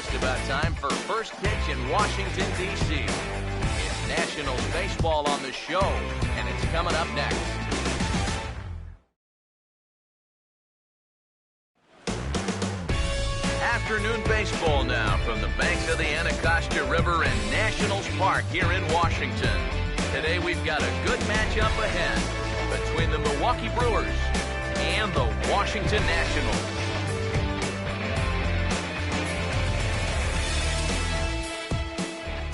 just about time for first pitch in Washington, D.C. It's Nationals baseball on the show, and it's coming up next. Afternoon baseball now from the banks of the Anacostia River in Nationals Park here in Washington. Today we've got a good matchup ahead between the Milwaukee Brewers and the Washington Nationals.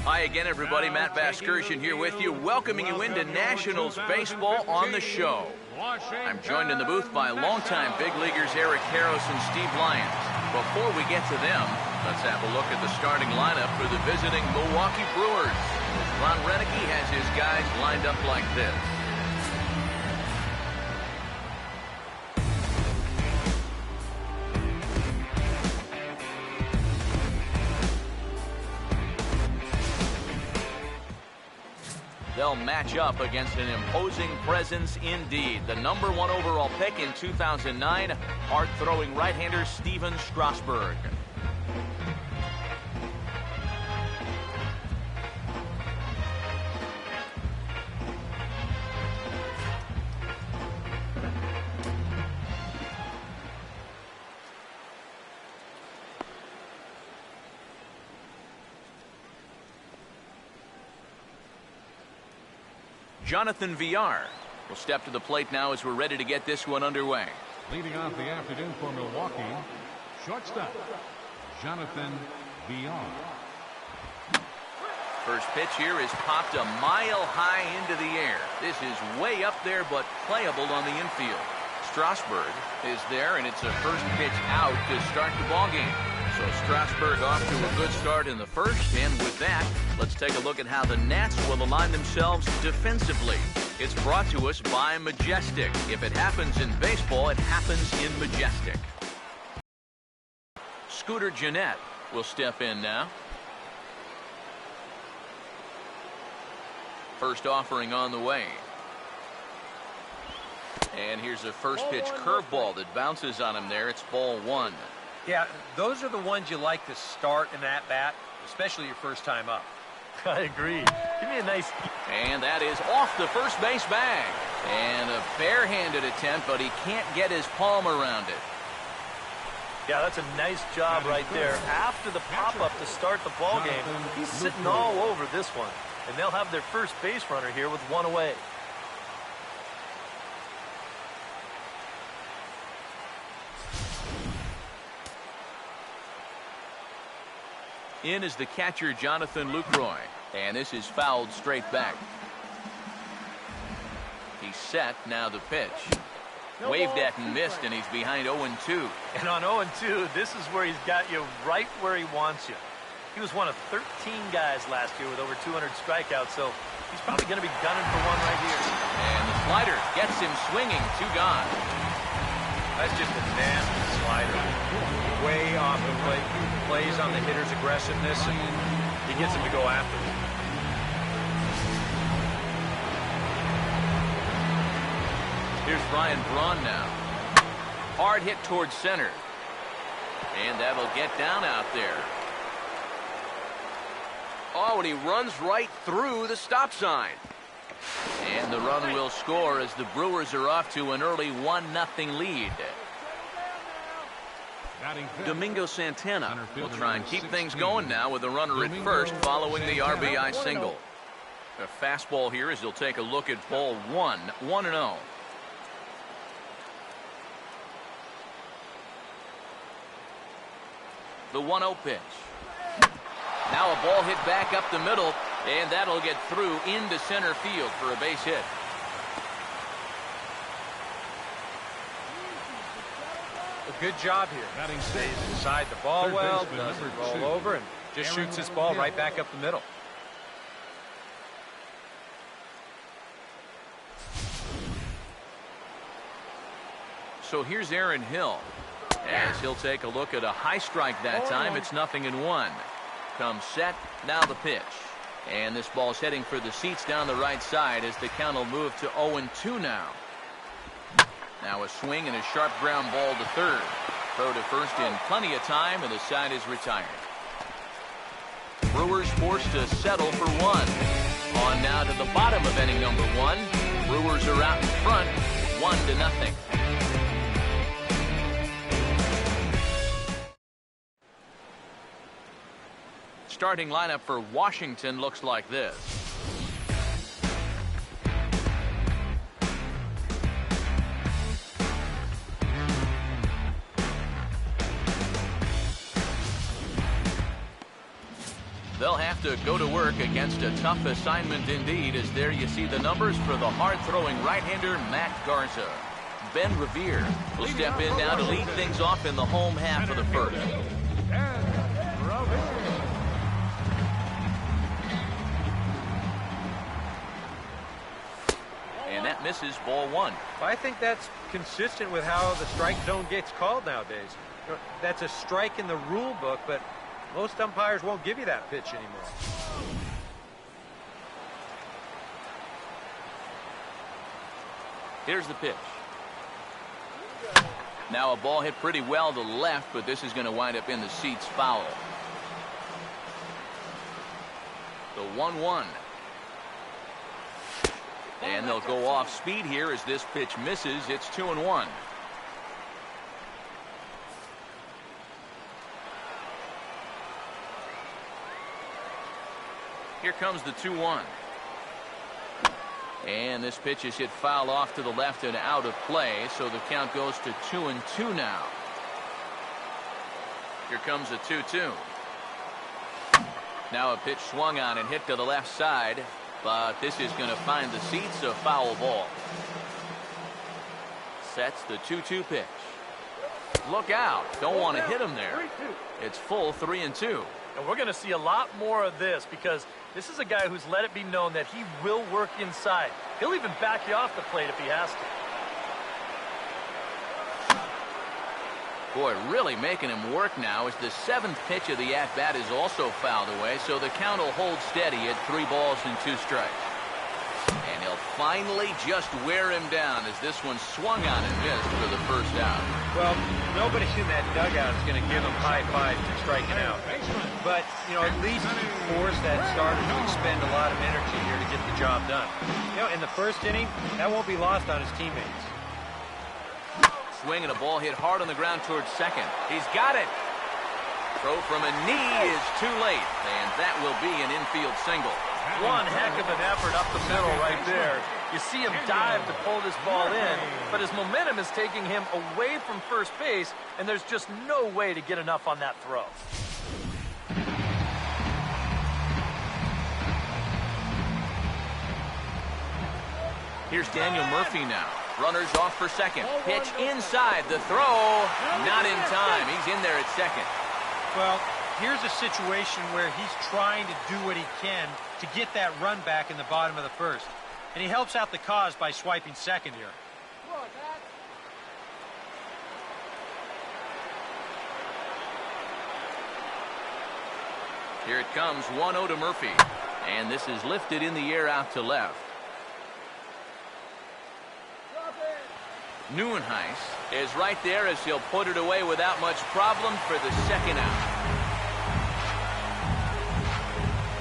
Hi again, everybody. Matt Vasgersian here with you, welcoming you into Nationals baseball on the show. I'm joined in the booth by longtime big leaguers Eric Harris and Steve Lyons. Before we get to them, let's have a look at the starting lineup for the visiting Milwaukee Brewers. Ron Renneke has his guys lined up like this. They'll match up against an imposing presence indeed. The #1 overall pick in 2009, hard-throwing right-hander Steven Strasburg. Jonathan Villar will step to the plate now as we're ready to get this one underway. Leading off the afternoon for Milwaukee, shortstop, Jonathan Villar. First pitch here is popped a mile high into the air. This is way up there, but playable on the infield. Strasburg is there, and it's a first pitch out to start the ballgame. So Strasburg off to a good start in the first, and with that, let's take a look at how the Nats will align themselves defensively. It's brought to us by Majestic. If it happens in baseball, it happens in Majestic. Scooter Gennett will step in now. First offering on the way. And here's a first pitch curveball that bounces on him there. It's ball one. Yeah, those are the ones you like to start in that bat, especially your first time up. I agree. Give me a nice... And that is off the first base bag. And a barehanded attempt, but he can't get his palm around it. Yeah, that's a nice job right there. After the pop-up to start the ball game, he's sitting all over this one. And they'll have their first base runner here with one away. In is the catcher, Jonathan Lucroy. And this is fouled straight back. He's set, now the pitch. Waved at and missed, and he's behind 0-2. And on 0-2, this is where he's got you right where he wants you. He was one of 13 guys last year with over 200 strikeouts, so he's probably going to be gunning for one right here. And the slider gets him swinging, 2 gone. That's just a nasty slider. Way off the plate. Plays on the hitter's aggressiveness, and he gets him to go after him. Here's Ryan Braun now. Hard hit towards center. And that'll get down out there. Oh, and he runs right through the stop sign. And the run will score as the Brewers are off to an early 1-0 lead. Domingo Santana will try and keep things going now with a runner at first following the RBI single. A fastball here as he'll take a look at ball 1, 1-0. The 1-0 pitch. Now a ball hit back up the middle, and that'll get through into center field for a base hit. A good job here. Stays inside the ball well, doesn't roll over, and just shoots this ball right back up the middle. So here's Aaron Hill. As he'll take a look at a high strike that time. It's 0-1. Comes set, now the pitch. And this ball's heading for the seats down the right side as the count will move to 0-2 now. Now a swing and a sharp ground ball to third. Throw to first in plenty of time, and the side is retired. Brewers forced to settle for one. On now to the bottom of inning number 1. Brewers are out in front, 1-0. Starting lineup for Washington looks like this. They'll have to go to work against a tough assignment indeed, as there you see the numbers for the hard-throwing right-hander Matt Garza. Ben Revere will step in now to lead things off in the home half of the first. And that misses, ball 1. I think that's consistent with how the strike zone gets called nowadays. You know, that's a strike in the rule book, but most umpires won't give you that pitch anymore. Here's the pitch. Now a ball hit pretty well to left, but this is going to wind up in the seats foul. The 1-1. And they'll go off speed here as this pitch misses. It's 2-1. Here comes the 2-1. And this pitch is hit foul off to the left and out of play, so the count goes to 2-2 now. Here comes a 2-2. Now a pitch swung on and hit to the left side, but this is going to find the seats, a foul ball. Sets the 2-2 pitch. Look out. Don't want to hit him there. It's full 3-2. And we're going to see a lot more of this, because this is a guy who's let it be known that he will work inside. He'll even back you off the plate if he has to. Boy, really making him work now, as the 7th pitch of the at-bat is also fouled away, so the count will hold steady at 3 balls and 2 strikes. And he'll finally just wear him down, as this one swung on and missed for the first out. Well, nobody in that dugout is going to give him high fives for striking out. But, you know, at least he forced that starter to expend a lot of energy here to get the job done. You know, in the first inning, that won't be lost on his teammates. Swing and a ball hit hard on the ground towards second. He's got it. Throw from a knee is too late, and that will be an infield single. One heck of an effort up the middle right there. You see him dive to pull this ball in, but his momentum is taking him away from first base, and there's just no way to get enough on that throw. Here's Daniel Murphy now. Runners off for second. Pitch inside. The throw, not in time. He's in there at second. Well, here's a situation where he's trying to do what he can to get that run back in the bottom of the first. And he helps out the cause by swiping second here. Here it comes, 1-0 to Murphy. And this is lifted in the air out to left. Neuenhuis is right there as he'll put it away without much problem for the second out.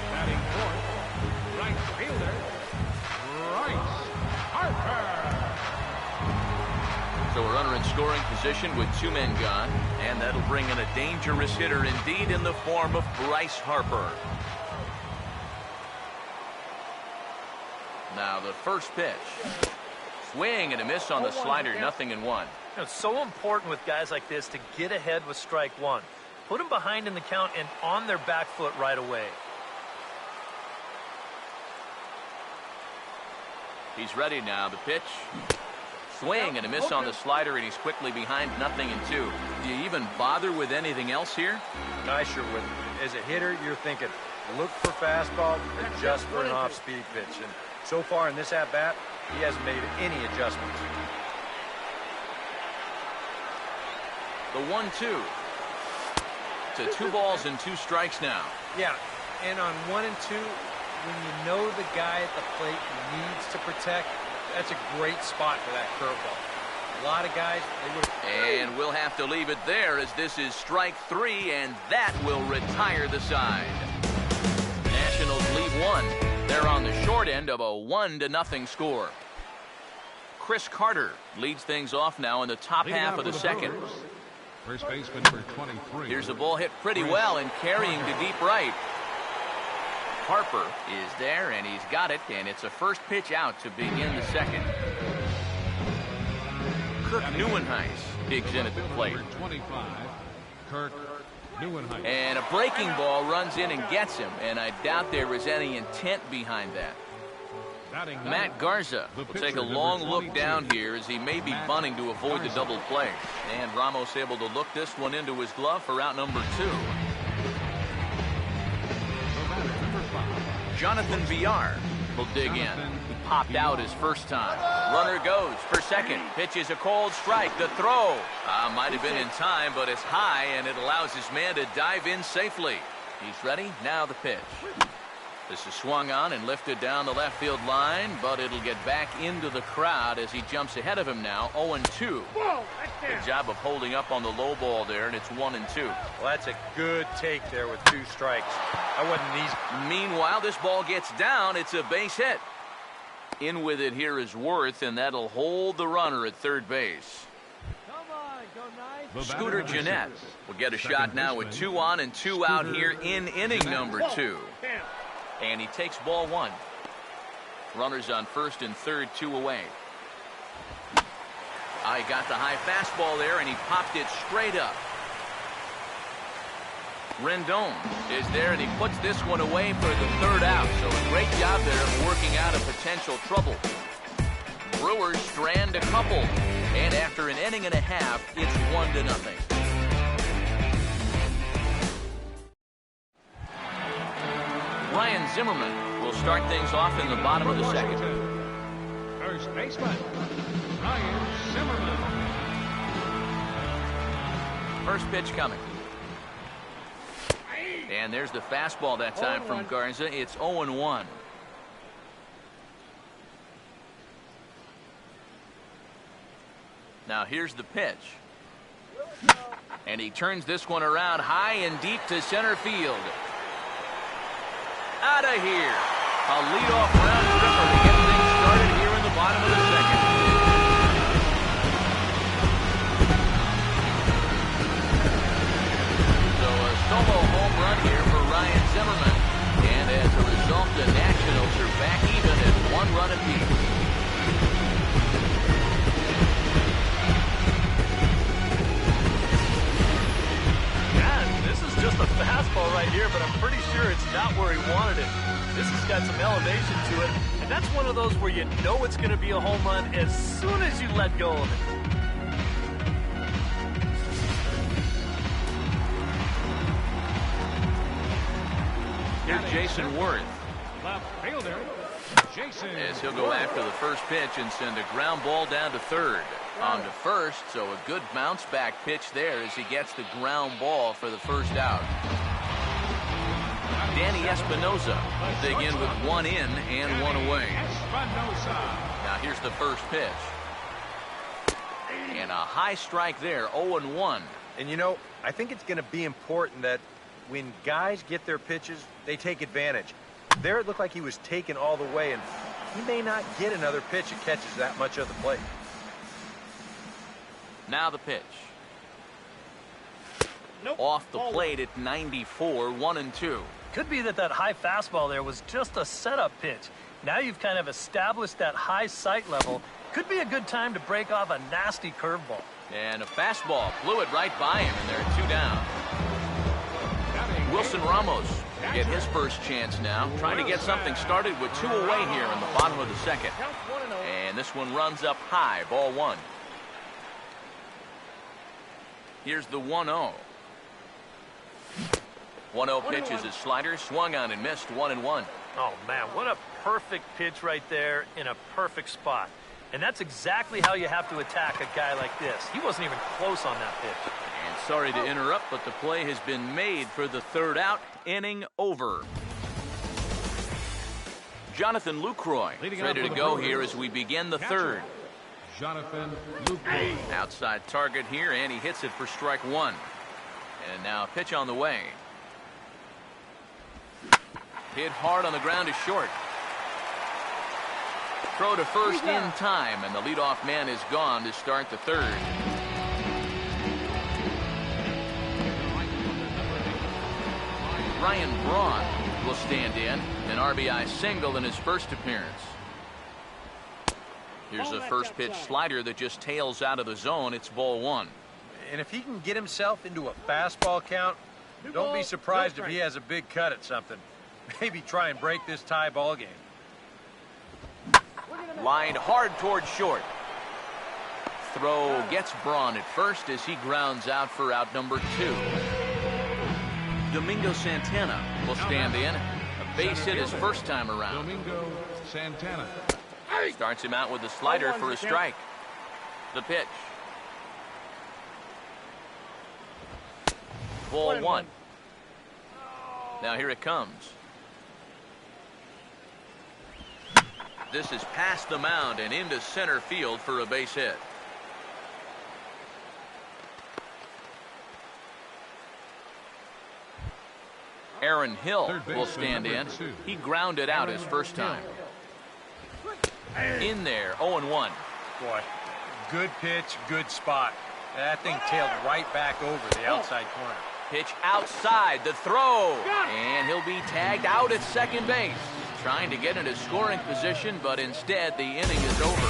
Batting fourth, right fielder, Bryce Harper. So a runner in scoring position with 2 men gone, and that'll bring in a dangerous hitter indeed in the form of Bryce Harper. Now the first pitch. Swing and a miss on the slider, 0-1. You know, it's so important with guys like this to get ahead with strike one. Put them behind in the count and on their back foot right away. He's ready now. The pitch. Swing and a miss on the slider, and he's quickly behind 0-2. Do you even bother with anything else here? I sure wouldn't. As a hitter, you're thinking, look for fastball, adjust for an off-speed pitch. And so far in this at-bat, he hasn't made any adjustments. The 1-2. To 2 balls and 2 strikes now. Yeah, and on 1 and 2, when you know the guy at the plate needs to protect, that's a great spot for that curveball. A lot of guys, they would. And we'll have to leave it there, as this is strike 3, and that will retire the side. one. They're on the short end of a 1-0 score. Chris Carter leads things off now in the top half of the second. First baseman for 23. Here's the ball hit pretty well and carrying to deep right. Harper is there, and he's got it, and it's a first pitch out to begin the second. Kirk Neuenhuis digs in at the plate. 25. Kirk Neuenhuis. And a breaking ball runs in and gets him, and I doubt there was any intent behind that. Matt Garza will take a long look down here as he may be bunting to avoid the double play. And Ramos able to look this one into his glove for out number 2. Jonathan Villar will dig in. He popped out his first time. Runner goes for second. Pitch is a cold strike. The throw might have been in time, but it's high, and it allows his man to dive in safely. He's ready. Now the pitch. This is swung on and lifted down the left field line, but it'll get back into the crowd as he jumps ahead of him now. 0-2. Good job of holding up on the low ball there, and it's 1-2. Well, that's a good take there with 2 strikes. I wasn't easy. Meanwhile, this ball gets down. It's a base hit. In with it here is Worth, and that'll hold the runner at third base. Scooter Gennett will get a shot now with 2 on and 2 out here in inning number 2. And he takes ball 1. Runners on first and third, 2 away. He got the high fastball there, and he popped it straight up. Rendon is there, and he puts this one away for the third out. So a great job there of working out a potential trouble. Brewers strand a couple, and after an inning and a half, it's 1-0. Ryan Zimmerman will start things off in the bottom of the second. First baseman, Ryan Zimmerman. First pitch coming. And there's the fastball that time from Garza. It's 0-1. Now here's the pitch. And he turns this one around high and deep to center field. Out of here. A leadoff round tripper to get things started here in the bottom of the second. So a solo home run here for Ryan Zimmerman. And as a result, the Nationals are back even at 1 run apiece. Just a fastball right here, but I'm pretty sure it's not where he wanted it. This has got some elevation to it, and that's one of those where you know it's going to be a home run as soon as you let go of it. Here's Jason Worth. Left fielder, Jason. As he'll go after the first pitch and send a ground ball down to third. On to first, so a good bounce back pitch there as he gets the ground ball for the first out. Danny Espinosa will dig in with 1 in and 1 away. Now here's the first pitch. And a high strike there, 0-1. And you know, I think it's going to be important that when guys get their pitches, they take advantage. There it looked like he was taken all the way, and he may not get another pitch that catches that much of the plate. Now the pitch. Off the plate at 94, 1-2. Could be that high fastball there was just a setup pitch. Now you've kind of established that high sight level. Could be a good time to break off a nasty curveball. And a fastball blew it right by him, and there are 2 down. Wilson Ramos will get his first chance now, trying to get something started with 2 away here in the bottom of the second. And this one runs up high, ball 1. Here's the 1-0. 1-0 pitch is his slider, swung on and missed, 1-1. Oh, man, what a perfect pitch right there in a perfect spot. And that's exactly how you have to attack a guy like this. He wasn't even close on that pitch. And sorry to interrupt, but the play has been made for the third out. Inning over. Jonathan Lucroy is ready to go here as we begin the third. Jonathan Lucroy. Outside target here, and he hits it for strike 1. And now a pitch on the way. Hit hard on the ground is short. Throw to first in time, and the leadoff man is gone to start the third. Ryan Braun will stand in, an RBI single in his first appearance. Here's a first pitch slider that just tails out of the zone. It's ball one. And if he can get himself into a fastball count, don't be surprised if he has a big cut at something. Maybe try and break this tie ball game. Lined hard towards short. Throw gets Braun at first as he grounds out for out number 2. Domingo Santana will stand in. A base hit his first time around. Domingo Santana. Starts him out with a slider for a strike. The pitch. Ball one. Now here it comes. This is past the mound and into center field for a base hit. Aaron Hill will stand in. He grounded out his first time. In there, 0-1. Boy, good pitch, good spot. That thing tailed right back over the outside corner. Pitch outside, the throw. And he'll be tagged out at second base. Trying to get into scoring position, but instead the inning is over.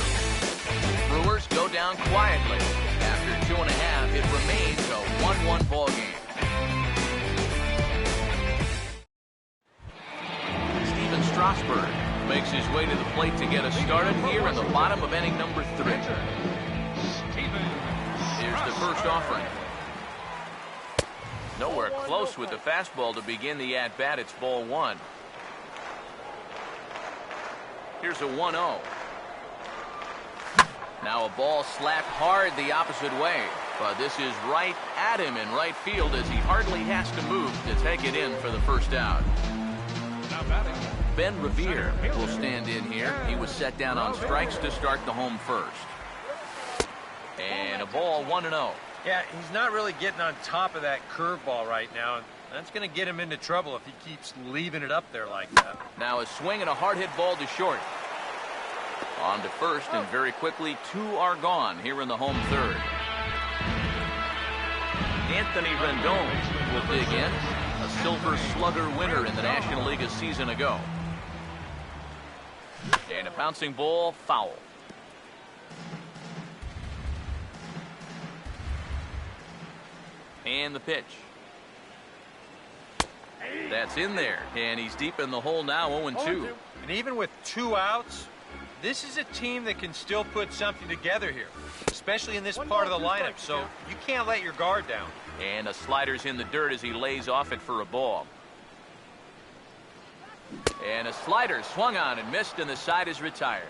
Brewers go down quietly. After 2.5, it remains a 1-1 ball game. Steven Strasburg makes his way to the plate to get us started here in the bottom of inning number 3. Here's the first offering. Nowhere close with the fastball to begin the at-bat. It's ball one. Here's a 1-0. Now a ball slapped hard the opposite way. But this is right at him in right field as he hardly has to move to take it in for the first out. Ben Revere will stand in here. He was set down on strikes to start the home first. And a ball 1-0. Yeah, he's not really getting on top of that curveball right now. That's going to get him into trouble if he keeps leaving it up there like that. Now a swing and a hard hit ball to short. On to first, and very quickly 2 are gone here in the home third. Anthony Rendon will dig in. A Silver Slugger winner in the National League a season ago. And a bouncing ball, foul. And the pitch. That's in there, and he's deep in the hole now, 0-2. And even with 2 outs, this is a team that can still put something together here, especially in this part of the lineup, so you can't let your guard down. And a slider's in the dirt as he lays off it for a ball. And a slider swung on and missed, and the side is retired.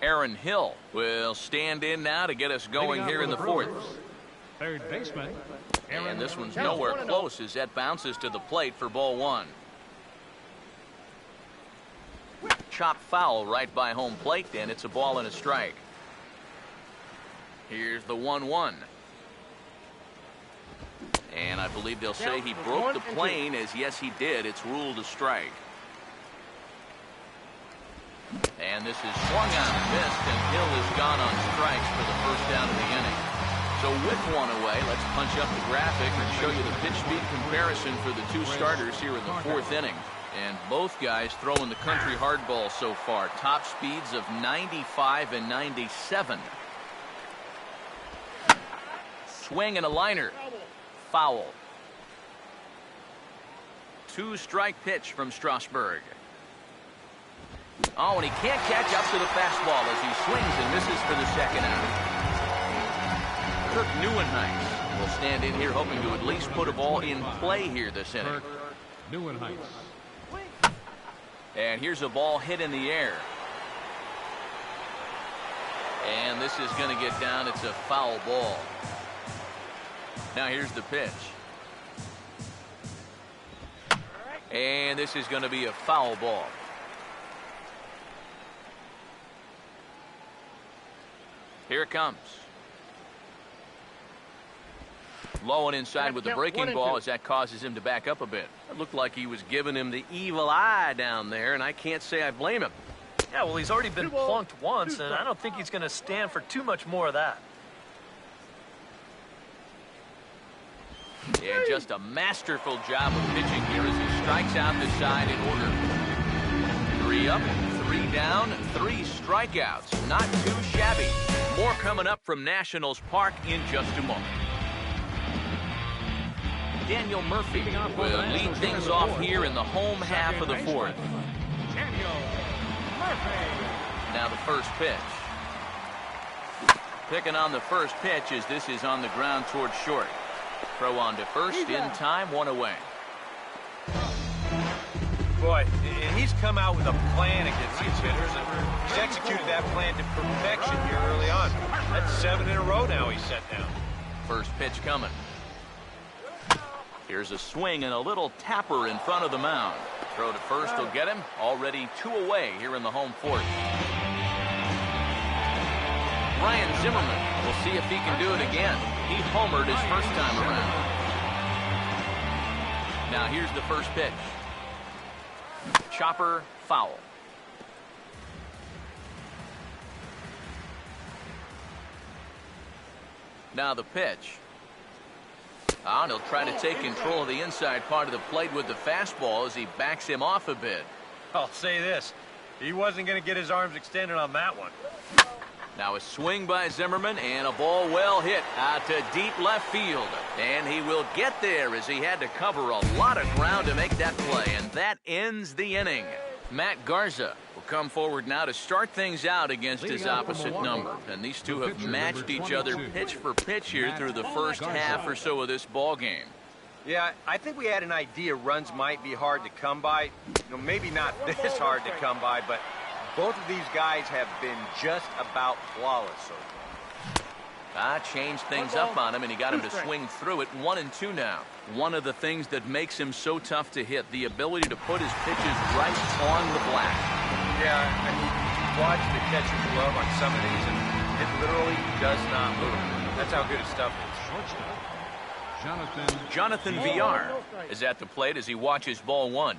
Aaron Hill will stand in now to get us going here in the fourth. Third baseman. And this one's nowhere close as that bounces to the plate for ball one. Chop foul right by home plate, and it's a ball and a strike. Here's the 1-1. And I believe they'll say he broke the plane, as yes he did. It's ruled a strike. And this is swung on and missed, and Hill is gone on strikes for the first down of the inning. So with 1 away, let's punch up the graphic and show you the pitch speed comparison for the 2 starters here in the 4th inning. And both guys throwing the country hardball so far. Top speeds of 95 and 97. Swing and a liner. Foul. 2-strike pitch from Strasburg. Oh, and he can't catch up to the fastball as he swings and misses for the second out. Kirk Neuenheis will stand in here hoping to at least put a ball in play here this inning. Kirk Neuenheis. And here's a ball hit in the air. And this is going to get down. It's a foul ball. Now here's the pitch. And this is going to be a foul ball. Here it comes. Low and inside with the breaking ball as that causes him to back up a bit. It looked like he was giving him the evil eye down there, and I can't say I blame him. Yeah, well, he's already been plunked once, and I don't think he's going to stand for too much more of that. Yeah, just a masterful job of pitching here as he strikes out the side in order. 3 up, 3 down, 3 strikeouts. Not too shabby. More coming up from Nationals Park in just a moment. Daniel Murphy will lead things off here in the home half of the 4th. Now the first pitch. Picking on the first pitch as this is on the ground towards short. Throw on to first in time, 1 away. Boy, and he's come out with a plan against these hitters, and he's executed that plan to perfection here early on. That's 7 in a row now he's set down. First pitch coming. Here's a swing and a little tapper in front of the mound. Throw to first will get him. Already 2 away here in the home 4th. Ryan Zimmerman will see if he can do it again. He homered his first time around. Now here's the first pitch. Chopper, foul. Now the pitch. And he'll try to take control of the inside part of the plate with the fastball as he backs him off a bit. I'll say this. He wasn't going to get his arms extended on that one. Now a swing by Zimmerman and a ball well hit out to deep left field. And he will get there as he had to cover a lot of ground to make that play. And that ends the inning. Matt Garza will come forward now to start things out against his opposite number. And these two have matched each other pitch for pitch here through the first half or so of this ball game. Yeah, I think we had an idea runs might be hard to come by. You know, maybe not this hard to come by, but both of these guys have been just about flawless so far. Changed things up on him, and he got him to swing through it. 1-2 now. One of the things that makes him so tough to hit, the ability to put his pitches right on the black. Yeah, and you watch the catcher's glove on some of these, and it literally does not move. That's how good his stuff is. Jonathan Villar is at the plate as he watches ball 1.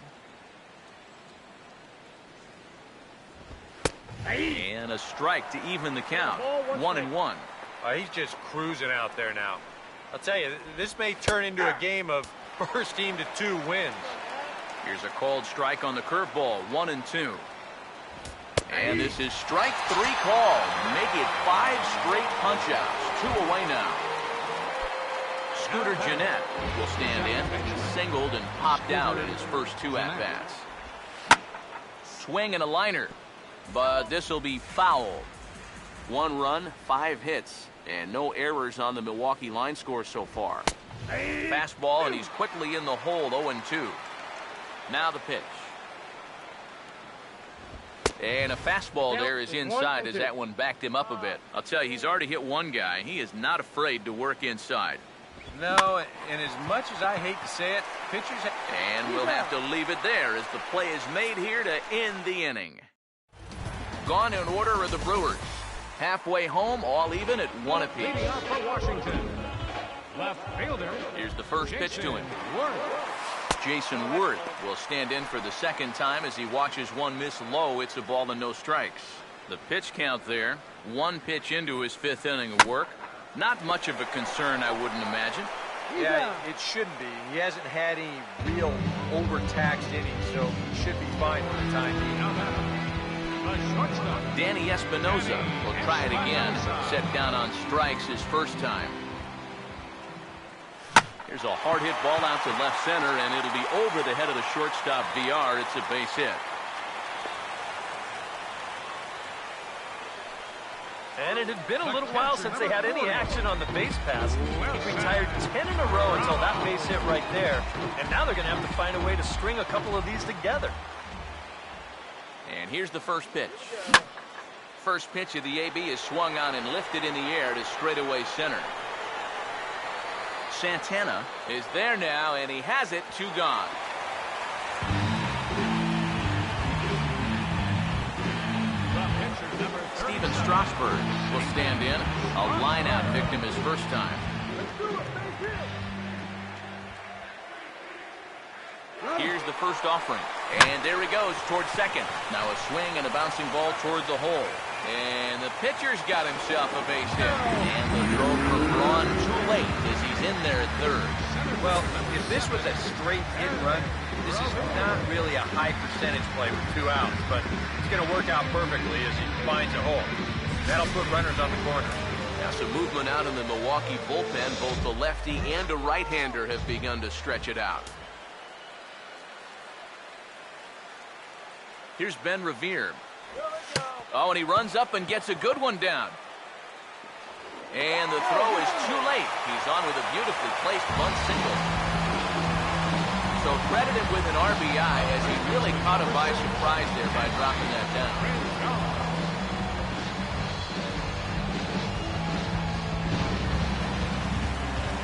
And a strike to even the count. 1-1. He's just cruising out there now. I'll tell you, this may turn into a game of first team to 2 wins. Here's a called strike on the curveball. 1-2. And this is strike 3 called. Make it 5 straight punch-outs. 2 away now. Scooter Gennett will stand in. He singled and popped out in his first 2 at-bats. Swing and a liner. But this will be fouled. 1 run, 5 hits, and no errors on the Milwaukee line score so far. Fastball, and he's quickly in the hole, 0-2. Now the pitch. And a fastball there is inside as that one backed him up a bit. I'll tell you, he's already hit 1 guy. He is not afraid to work inside. No, and as much as I hate to say it, pitchers... And we'll have to leave it there as the play is made here to end the inning. Gone in order are the Brewers. Halfway home, all even at 1 apiece. Here's the first pitch to him. Jason Worth will stand in for the second time as he watches one miss low. It's a ball and no strikes. The pitch count there. 1 pitch into his 5th inning of work. Not much of a concern, I wouldn't imagine. Yeah, it shouldn't be. He hasn't had any real overtaxed innings, so he should be fine for the time being. Danny Espinoza will try it again. Set down on strikes his first time. Here's a hard hit ball out to left center, and it'll be over the head of the shortstop VR. It's a base hit. And it had been a little while since they had any action on the base pass. He retired 10 in a row until that base hit right there. And now they're going to have to find a way to string a couple of these together. And here's the first pitch. First pitch of the AB is swung on and lifted in the air to straightaway center. Santana is there now, and he has it. 2 gone. Steven Strasburg will stand in. A line-out victim his first time. the first offering. And there he goes towards second. Now a swing and a bouncing ball toward the hole. And the pitcher's got himself a base hit. And the throw for Braun too late as he's in there at third. Well, if this was a straight hit run, this is not really a high percentage play with 2 outs, but it's going to work out perfectly as he finds a hole. That'll put runners on the corner. Now some movement out in the Milwaukee bullpen. Both the lefty and a right-hander have begun to stretch it out. Here's Ben Revere. Oh, and he runs up and gets a good one down. And the throw is too late. He's on with a beautifully placed bunt single. So credited with an RBI as he really caught him by surprise there by dropping that down.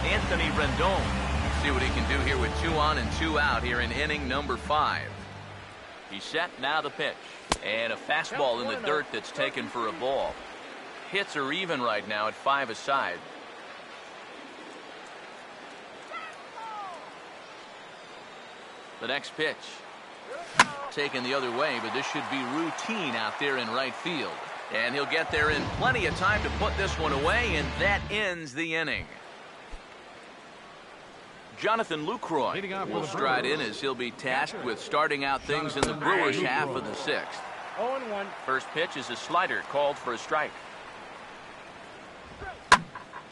Anthony Rendon. See what he can do here with 2 on and 2 out here in inning number 5. He's set, now the pitch. And a fastball in the dirt that's taken for a ball. Hits are even right now at 5 aside. The next pitch. Taken the other way, but this should be routine out there in right field. And he'll get there in plenty of time to put this one away, and that ends the inning. Jonathan Lucroy will stride in as he'll be tasked with starting out things in the Brewers' half of the 6th. 0-1. First pitch is a slider called for a strike.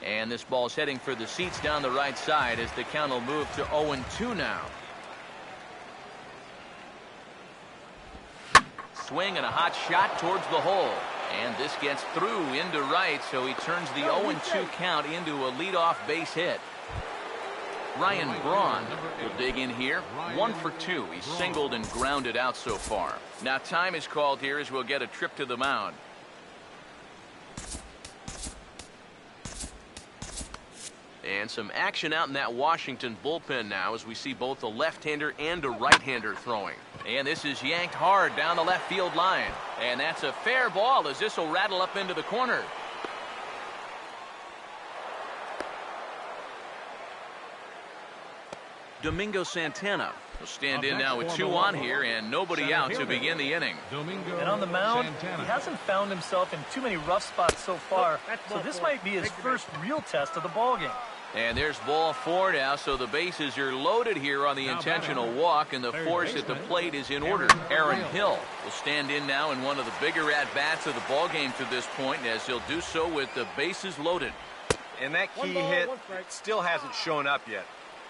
And this ball's heading for the seats down the right side as the count will move to 0-2 now. Swing and a hot shot towards the hole. And this gets through into right, so he turns the 0-2 count into a leadoff base hit. Ryan Braun will dig in here. 1 for 2. He's singled and grounded out so far. Now time is called here as we'll get a trip to the mound. And some action out in that Washington bullpen now as we see both a left-hander and a right-hander throwing. And this is yanked hard down the left field line. And that's a fair ball as this will rattle up into the corner. Domingo Santana will stand in now with 2 on here and nobody out to begin the inning. And on the mound, he hasn't found himself in too many rough spots so far, so this might be his first real test of the ballgame. And there's ball 4 now, so the bases are loaded here on the intentional walk, and the force at the plate is in order. Aaron Hill will stand in now in one of the bigger at-bats of the ballgame to this point, as he'll do so with the bases loaded. And that key hit still hasn't shown up yet.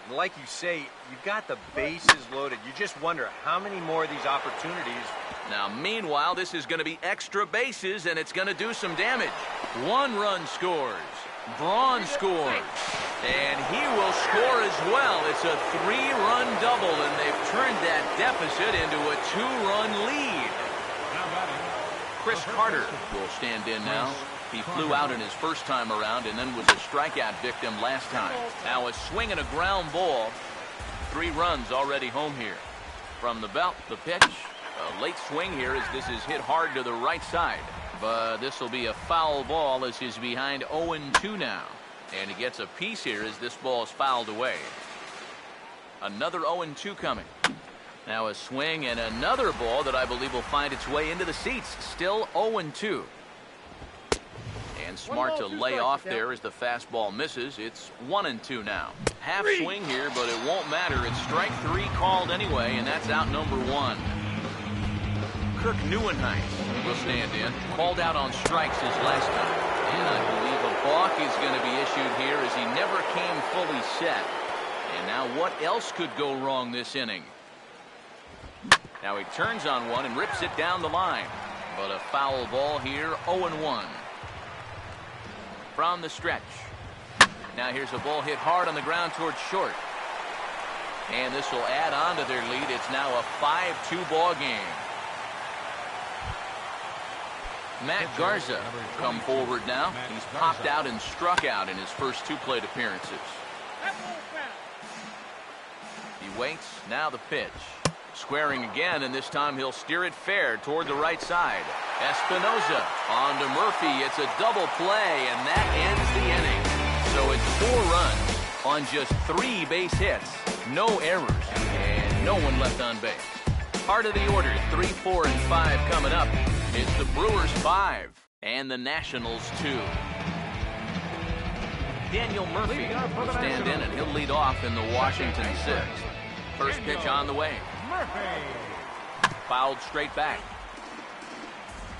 And like you say, you've got the bases loaded. You just wonder how many more of these opportunities. Now, meanwhile, this is going to be extra bases, and it's going to do some damage. 1 run scores. Braun scores. And he will score as well. It's a 3-run double, and they've turned that deficit into a 2-run lead. Chris Carter will stand in now. He flew out in his first time around and then was a strikeout victim last time. Now a swing and a ground ball. 3 runs already home here. From the belt, the pitch. A late swing here as this is hit hard to the right side. But this will be a foul ball as he's behind 0-2 now. And he gets a piece here as this ball is fouled away. Another 0-2 coming. Now a swing and another ball that I believe will find its way into the seats. Still 0-2. And smart to lay off there as the fastball misses. It's 1-2 now. Half swing here, but it won't matter. It's strike 3 called anyway, and that's out number 1. Kirk Neuenheim will stand in. Called out on strikes his last time. And I believe a balk is going to be issued here as he never came fully set. And now what else could go wrong this inning? Now he turns on one and rips it down the line. But a foul ball here, 0-1. From the stretch. Now here's a ball hit hard on the ground towards short. And this will add on to their lead. It's now a 5-2 ball game. Matt Garza come forward now. He's popped out and struck out in his first 2 plate appearances. He waits. Now the pitch. Squaring again, and this time he'll steer it fair toward the right side. Espinosa on to Murphy. It's a double play, and that ends the inning. So it's 4 runs on just 3 base hits. No errors. And No one left on base. Part of the order, 3, 4, and 5 coming up. It's the Brewers 5 and the Nationals 2. Daniel Murphy will stand in, and he'll lead off in the Washington 6th. First pitch on the way. Fouled straight back.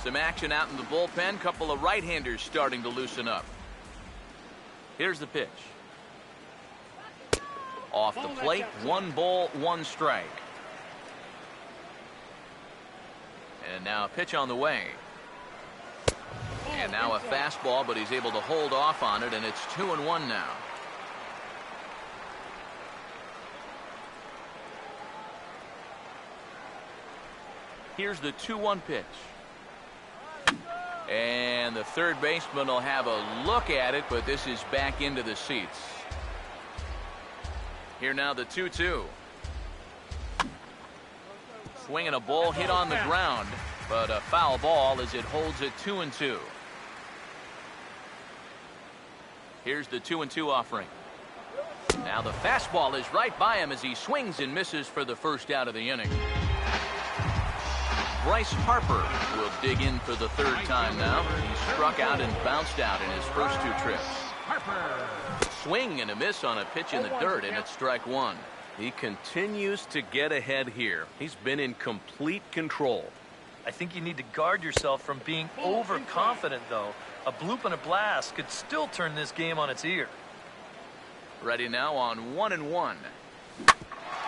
Some action out in the bullpen. Couple of right-handers starting to loosen up. Here's the pitch. Off the plate, 1 ball, 1 strike. And now a pitch on the way. And now a fastball, but he's able to hold off on it, and it's 2-1 now. Here's the 2-1 pitch. And the third baseman will have a look at it, but this is back into the seats. Here now the 2-2. Swinging a ball hit on the ground, but a foul ball as it holds it 2-2. Here's the 2-2 offering. Now the fastball is right by him as he swings and misses for the first out of the inning. Bryce Harper will dig in for the third time now. He struck out and bounced out in his first 2 trips. Swing and a miss on a pitch in the dirt, and it's strike 1. He continues to get ahead here. He's been in complete control. I think you need to guard yourself from being overconfident, though. A bloop and a blast could still turn this game on its ear. Ready now on 1-1.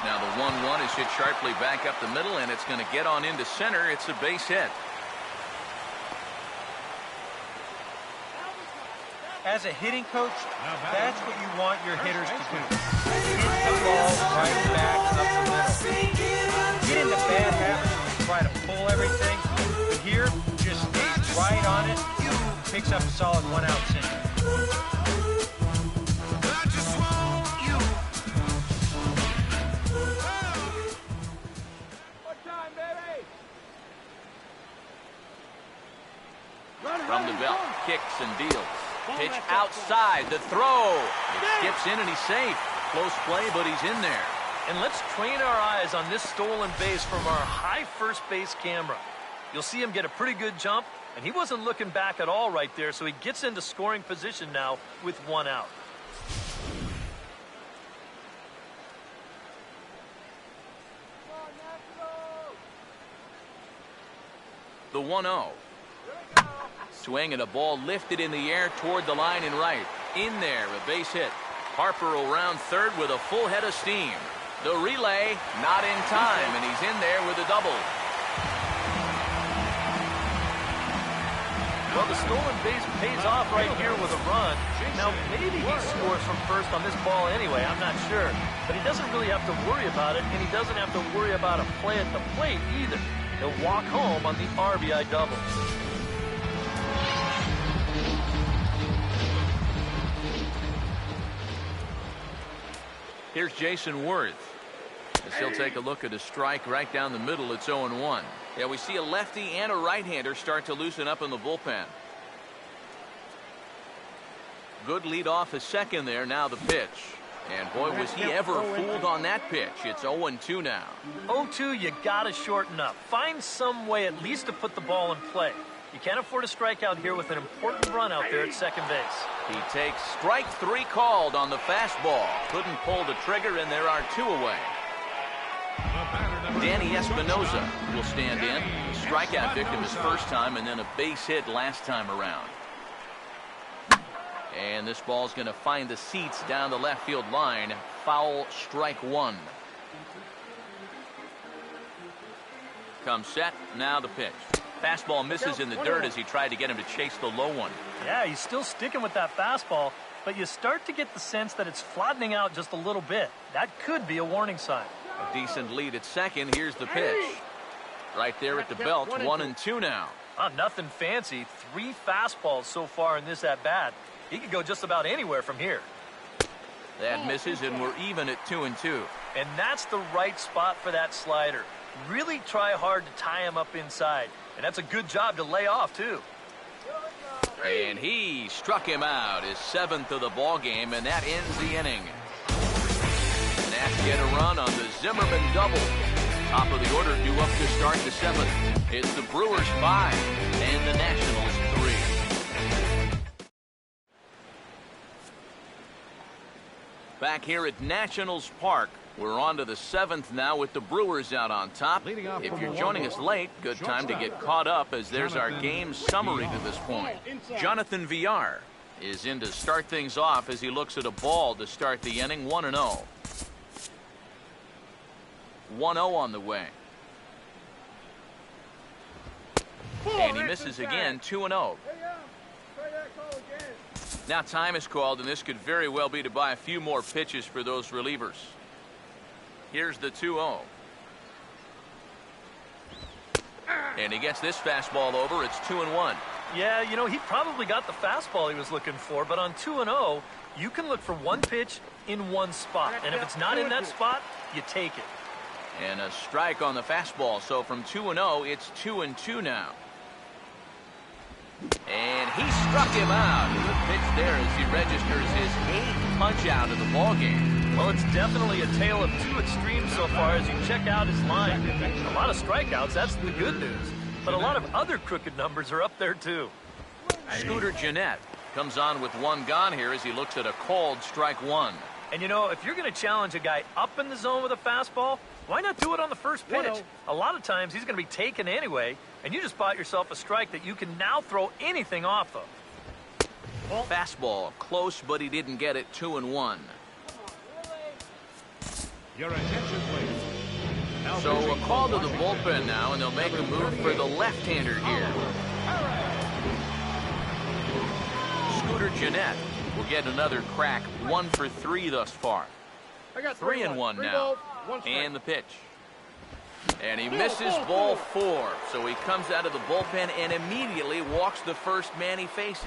Now the 1-1 is hit sharply back up the middle, and it's going to get on into center. It's a base hit. As a hitting coach, that's what you want your hitters to do. Hit the ball right back up the middle. Get into bad habits when you try to pull everything. But here, just stays right on it. Picks up a solid 1-out single. From the belt, kicks and deals. Pitch outside, the throw. It skips in and he's safe. Close play, but he's in there. And let's train our eyes on this stolen base from our high first base camera. You'll see him get a pretty good jump, and he wasn't looking back at all right there, so he gets into scoring position now with 1 out. The 1-0. Swing and a ball lifted in the air toward the line and right. In there, a base hit. Harper will round third with a full head of steam. The relay, not in time, and he's in there with a double. Well, the stolen base pays off right here with a run. Now, maybe he scores from first on this ball anyway, I'm not sure. But he doesn't really have to worry about it, and he doesn't have to worry about a play at the plate either. He'll walk home on the RBI double. Here's Jason Worth. As he'll take a look at a strike right down the middle. It's 0-1. Yeah, we see a lefty and a right-hander start to loosen up in the bullpen. Good lead off a second there. Now the pitch. And boy, was he ever fooled on that pitch. It's 0-2 now. 0-2, you got to shorten up. Find some way at least to put the ball in play. You can't afford a strikeout here with an important run out there at second base. He takes strike 3 called on the fastball. Couldn't pull the trigger, and there are 2 away. Danny Espinosa will stand in. Strikeout victim his first time, and then a base hit last time around. And this ball's going to find the seats down the left field line. Foul, strike 1. Comes set. Now the pitch. Fastball misses in the dirt as he tried to get him to chase the low one. Yeah, he's still sticking with that fastball, but you start to get the sense that it's flattening out just a little bit. That could be a warning sign. A decent lead at second. Here's the pitch. Right there at the belt. 1-2 now. Nothing fancy. 3 fastballs so far in this at-bat. He could go just about anywhere from here. That misses, and we're even at 2-2. And that's the right spot for that slider. Really try hard to tie him up inside. And that's a good job to lay off, too. And he struck him out, his 7th of the ball game, and that ends the inning. The Nationals get a run on the Zimmerman double. Top of the order due up to start the 7th. It's the Brewers 5 and the Nationals 3. Back here at Nationals Park, we're on to the 7th now with the Brewers out on top. If you're joining us late, good time to get caught up as there's our game summary to this point. Jonathan Villar is in to start things off as he looks at a ball to start the inning. 1-0. 1-0 on the way. And he misses again. 2-0. Now time is called, and this could very well be to buy a few more pitches for those relievers. Here's the 2-0. And he gets this fastball over. It's 2-1. Yeah, you know, he probably got the fastball he was looking for, but on 2-0, you can look for one pitch in one spot. And if it's not in that spot, you take it. And a strike on the fastball. So from 2-0, it's 2-2 now. And he struck him out. The pitch there as he registers his 8th punch out of the ball game. Well, it's definitely a tale of two extremes so far as you check out his line. A lot of strikeouts, that's the good news. But a lot of other crooked numbers are up there, too. Scooter Gennett comes on with one gone here as he looks at a called strike 1. And, you know, if you're going to challenge a guy up in the zone with a fastball, why not do it on the first pitch? A lot of times he's going to be taken anyway, and you just bought yourself a strike that you can now throw anything off of. Fastball close, but he didn't get it. 2-1. Your attention, please. So a call to the bullpen now, and they'll make a move for the left-hander here. Scooter Gennett will get another crack. 1 for 3 thus far. 3-1 now. And the pitch. And he misses ball 4. So he comes out of the bullpen and immediately walks the first man he faces.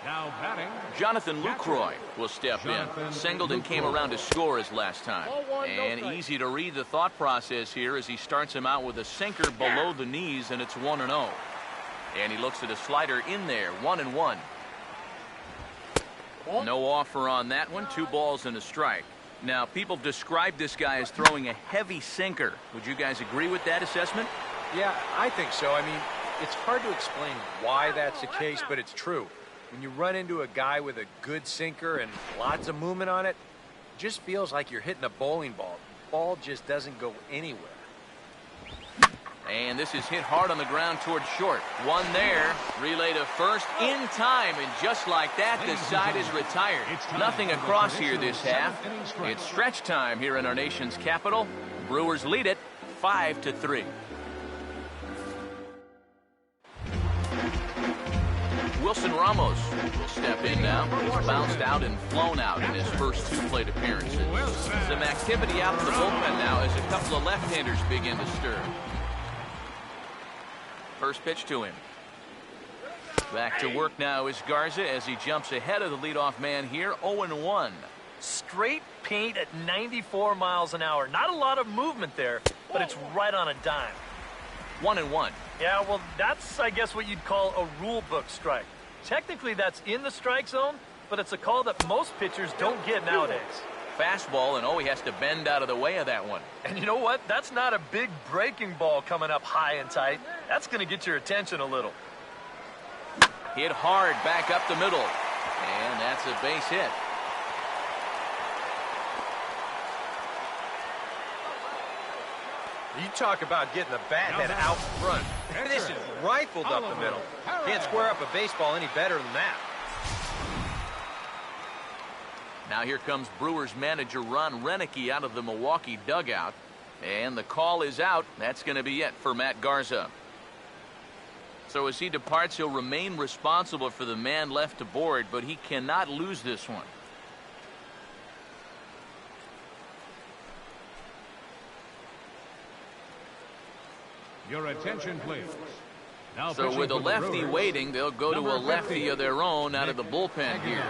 Now batting, Jonathan Lucroy will step in. Singleton came around to score his last time. And easy to read the thought process here as he starts him out with a sinker below the knees, and it's 1-0. And he looks at a slider in there. 1-1. No offer on that one. 2 balls and a strike. Now, people describe this guy as throwing a heavy sinker. Would you guys agree with that assessment? Yeah, I think so. I mean, it's hard to explain why that's the case, but it's true. When you run into a guy with a good sinker and lots of movement on it, it just feels like you're hitting a bowling ball. The ball just doesn't go anywhere. And this is hit hard on the ground towards short. One there. Relay to first in time. And just like that, the side is retired. Nothing across here this half. It's stretch time here in our nation's capital. Brewers lead it 5-3. Wilson Ramos will step in now. He's bounced out and flown out in his first 2 plate appearances. Some activity out in the bullpen now as a couple of left-handers begin to stir. First pitch to him. Back to work now is Garza as he jumps ahead of the leadoff man here. 0-1. Straight paint at 94 miles an hour. Not a lot of movement there, but it's right on a dime. 1-1. Yeah, well, that's, I guess, what you'd call a rule book strike. Technically, that's in the strike zone, but it's a call that most pitchers don't get nowadays. Fastball, and he has to bend out of the way of that one. And you know what? That's not a big breaking ball coming up high and tight. That's going to get your attention a little. Hit hard back up the middle. And that's a base hit. You talk about getting the bat head out front. This is rifled up the middle. Can't square up a baseball any better than that. Now here comes Brewers manager Ron Renicky out of the Milwaukee dugout. And the call is out. That's going to be it for Matt Garza. So as he departs, he'll remain responsible for the man left to board, but he cannot lose this one. your attention, please. Now so with a lefty waiting, they'll go to a lefty of their own out of the bullpen here.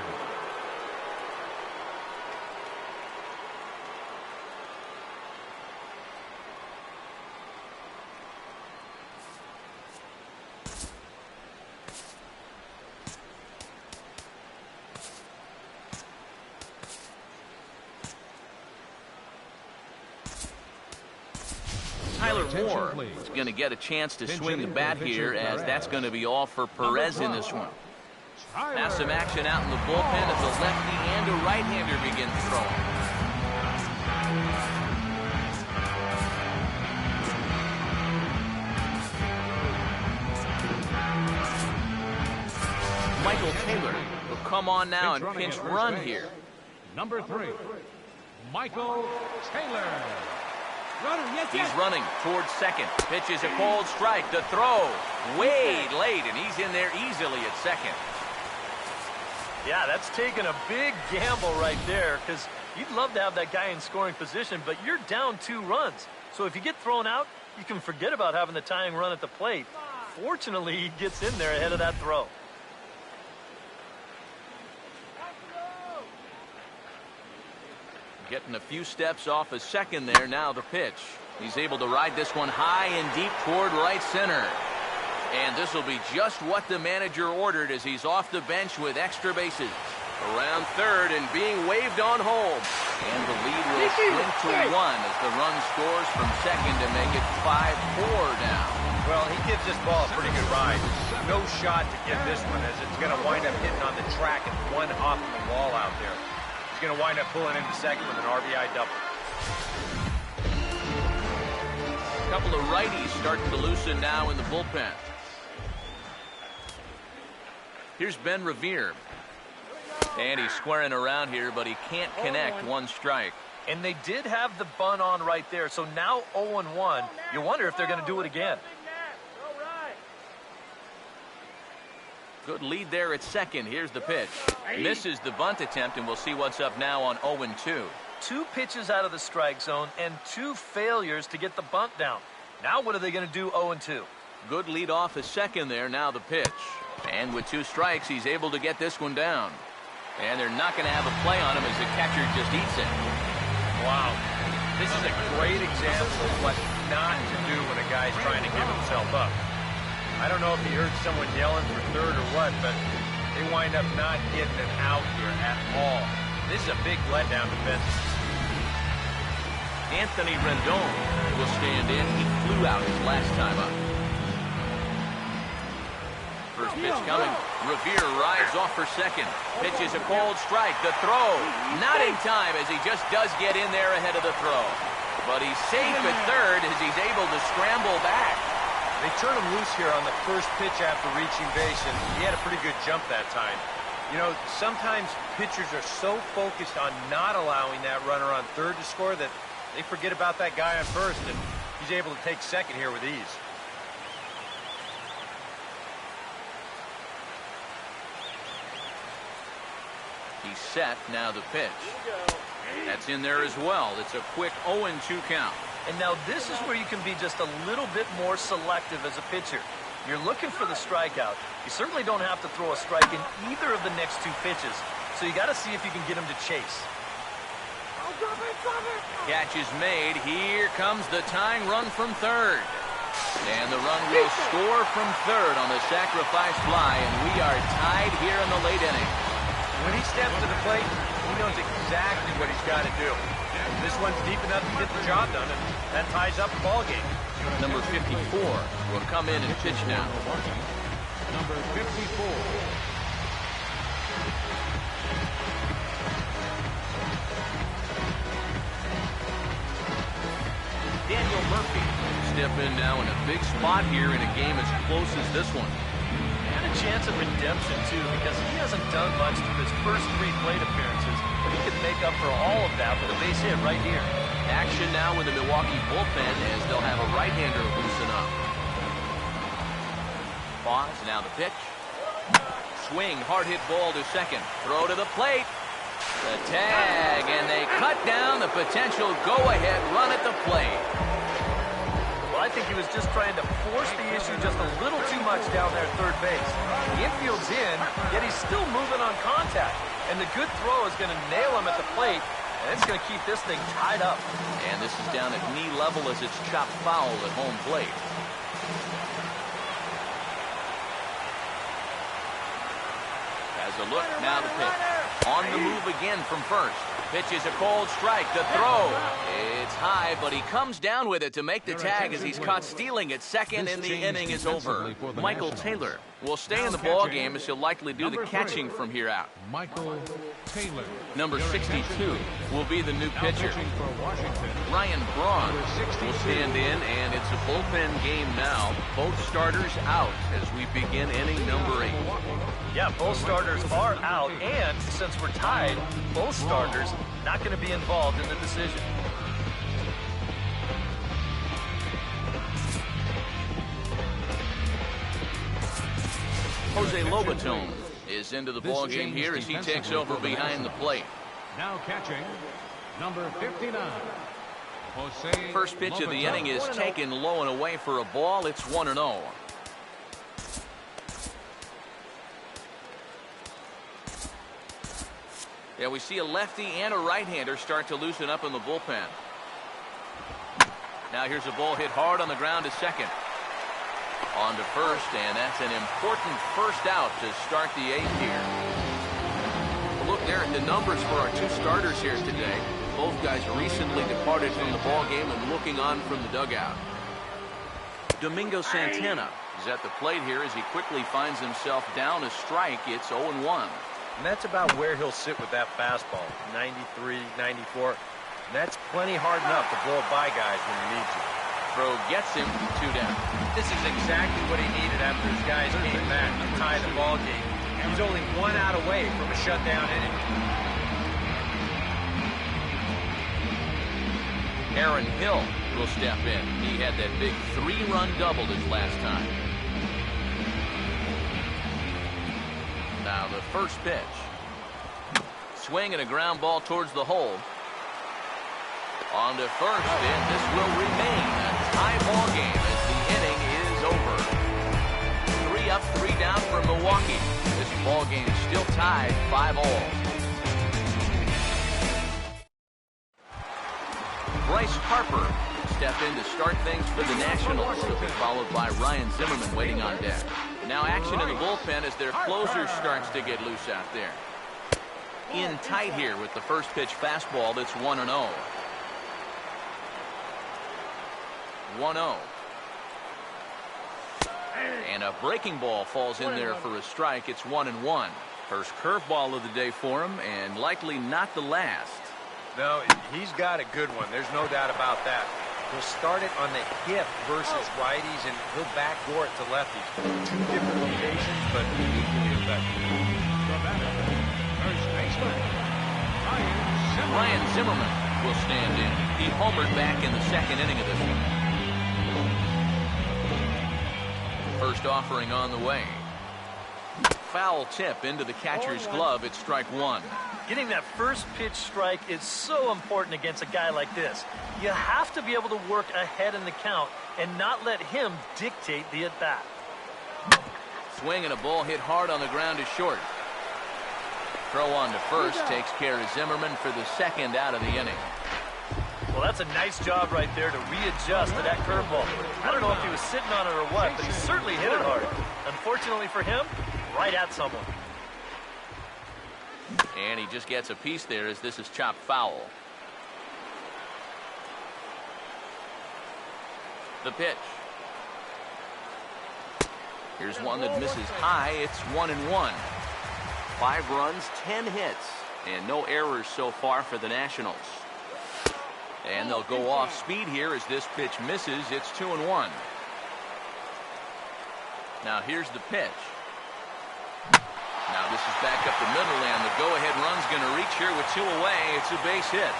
Tyler Attention, Moore please. is going to get a chance to Attention, swing the bat here, as that's going to be all for Perez in this one. Now some action out in the bullpen as a lefty and a right-hander begin throwing. Michael Taylor will come on now and pinch run here. Number 3, Michael Taylor. He's running towards second. Pitches a cold strike. The throw way late, and he's in there easily at second. Yeah, that's taking a big gamble right there, because you'd love to have that guy in scoring position, but you're down 2 runs. So if you get thrown out, you can forget about having the tying run at the plate. Fortunately, he gets in there ahead of that throw. Getting a few steps off a second there. Now the pitch. He's able to ride this one high and deep toward right center. And this will be just what the manager ordered, as he's off the bench with extra bases. Around third and being waved on home. And the lead will swing to 1 as the run scores from second to make it 5-4 now. Well, he gives this ball a pretty good ride. No shot to get this one, as it's going to wind up hitting on the track and one off of the wall out there. He's going to wind up pulling into second with an RBI double. A couple of righties starting to loosen now in the bullpen. Here's Ben Revere. And he's squaring around here, but he can't connect. 1 strike. And they did have the bunt on right there, so now 0-1. You wonder if they're going to do it again. Good lead there at second. Here's the pitch. Misses the bunt attempt, and we'll see what's up now on 0-2. 2 pitches out of the strike zone and 2 failures to get the bunt down. Now what are they going to do 0-2? Good lead off a second there. Now the pitch. And with 2 strikes, he's able to get this one down. And they're not going to have a play on him as the catcher just eats it. Wow. This is a great example of what not to do when a guy's trying to give himself up. I don't know if he heard someone yelling for third or what, but they wind up not getting an out here at all. This is a big letdown defensively. Anthony Rendon will stand in. He flew out his last time up. First pitch coming. Revere rides off for second. Pitches a cold strike. The throw not in time, as he just does get in there ahead of the throw. But he's safe at third as he's able to scramble back. They turn him loose here on the first pitch after reaching base, and he had a pretty good jump that time. You know, sometimes pitchers are so focused on not allowing that runner on third to score that they forget about that guy on first, and he's able to take second here with ease. He's set. Now the pitch. That's in there as well. It's a quick 0-2 count. And now this is where you can be just a little bit more selective as a pitcher. You're looking for the strikeout. You certainly don't have to throw a strike in either of the next 2 pitches. So you got to see if you can get him to chase. Catch is made. Here comes the tying run from third. And the run will score from third on the sacrifice fly. And we are tied here in the late inning. When he steps to the plate, he knows exactly what he's got to do. This one's deep enough to get the job done, and that ties up the ball game. Number 54 will come in and pitch now. Number 54. Daniel Murphy step in now in a big spot here in a game as close as this one. And a chance at redemption, too, because he hasn't done much through his first 3 plate appearances. But he could make up for all of that with a base hit right here. Action now with the Milwaukee bullpen as they'll have a right-hander loosen up. Pause, now the pitch. Swing, hard hit ball to second. Throw to the plate. The tag, and they cut down the potential go-ahead run at the plate. Well, I think he was just trying to force the issue just a little too much down there at third base. The infield's in, yet he's still moving on contact. And the good throw is going to nail him at the plate, and it's going to keep this thing tied up. And this is down at knee level as it's chopped foul at home plate. As a look, now the pitch. On the move again from first. Pitch is a cold strike. The throw. It's high, but he comes down with it to make the tag as he's caught stealing at second, and the inning is over. Michael Taylor will stay in the ball game as he'll likely do the catching from here out. Michael Taylor. Number 62 will be the new pitcher. For Washington. Ryan Braun will stand in, and it's a bullpen game now. Both starters out as we begin inning number 8. Yeah, both starters are out, and since we're tied, both starters not going to be involved in the decision. Jose Lobaton is into the ball game here as he takes over behind the plate. Now catching, number 59. Jose First pitch of the inning is taken low and away for a ball. It's 1-0. Yeah, we see a lefty and a right-hander start to loosen up in the bullpen. Now here's a ball hit hard on the ground to second. On to first, and that's an important first out to start the 8th here. Look there at the numbers for our two starters here today. Both guys recently departed from the ball game and looking on from the dugout. Domingo Santana is at the plate here as he quickly finds himself down a strike. It's 0-1. And that's about where he'll sit with that fastball, 93, 94. And that's plenty hard enough to blow by guys when he needs it. Throw gets him 2 down. This is exactly what he needed after his guys came back to tie the ball game. He's only 1 out away from a shutdown inning. Aaron Hill will step in. He had that big 3-run double his last time. Now the first pitch. Swing and a ground ball towards the hole. On to first, and this will remain a tie ball game as the inning is over. 3 up, 3 down for Milwaukee. This ball game still tied 5-all. Bryce Harper step in to start things for the Nationals. He'll be followed by Ryan Zimmerman waiting on deck. Now action in the bullpen as their closer starts to get loose out there. In tight here with the first pitch fastball that's 1-0. 1-0. And a breaking ball falls in there for a strike. It's 1-1. First curveball of the day for him, and likely not the last. No, he's got a good one. There's no doubt about that. He'll start it on the hip versus righties, and he'll backdoor it to lefties. 2 different locations, but equally effective. First baseman, Ryan Zimmerman will stand in. He homered back in the 2nd inning of this one. First offering on the way. Foul tip into the catcher's glove. It's strike 1. Getting that first pitch strike is so important against a guy like this. You have to be able to work ahead in the count and not let him dictate the at-bat. Swing and a ball hit hard on the ground to short. Throw on to first takes care of Zimmerman for the 2nd out of the inning. Well, that's a nice job right there to readjust to that curveball. I don't know if he was sitting on it or what, but he certainly hit it hard. Unfortunately for him, right at someone. And he just gets a piece there as this is chopped foul. The pitch. Here's one that misses high. It's 1-1. 5 runs, 10 hits, and no errors so far for the Nationals. And they'll go off speed here as this pitch misses. It's 2-1. Now here's the pitch. Now this is back up the middle, and the go-ahead run's going to reach here with 2 away. It's a base hit.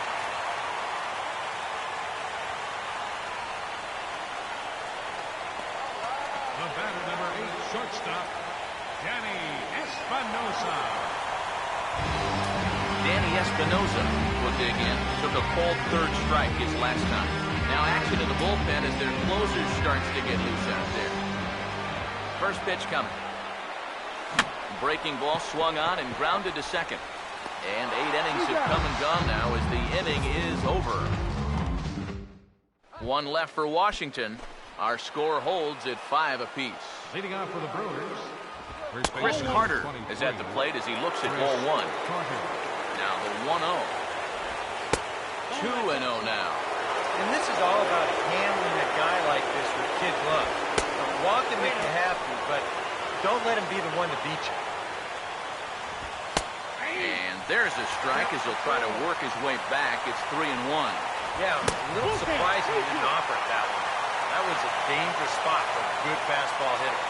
The batter, number 8, shortstop, Danny Espinosa. Danny Espinosa will dig in. Took a cold 3rd strike his last time. Now action in the bullpen as their closer starts to get loose out there. First pitch coming. Breaking ball swung on and grounded to second. And 8 innings have come and gone now as the inning is over. 1 left for Washington. Our score holds at 5 apiece. Leading off for the Brewers, Chris Carter is at the plate as he looks at ball one. Now the 1-0. 2-0 now. And this is all about handling a guy like this with kid gloves. Walk him if you have to, but don't let him be the one to beat you. And there's a strike as he'll try to work his way back. It's 3-1. Yeah, a little surprising he didn't offer it that one. That was a dangerous spot for a good fastball hitter.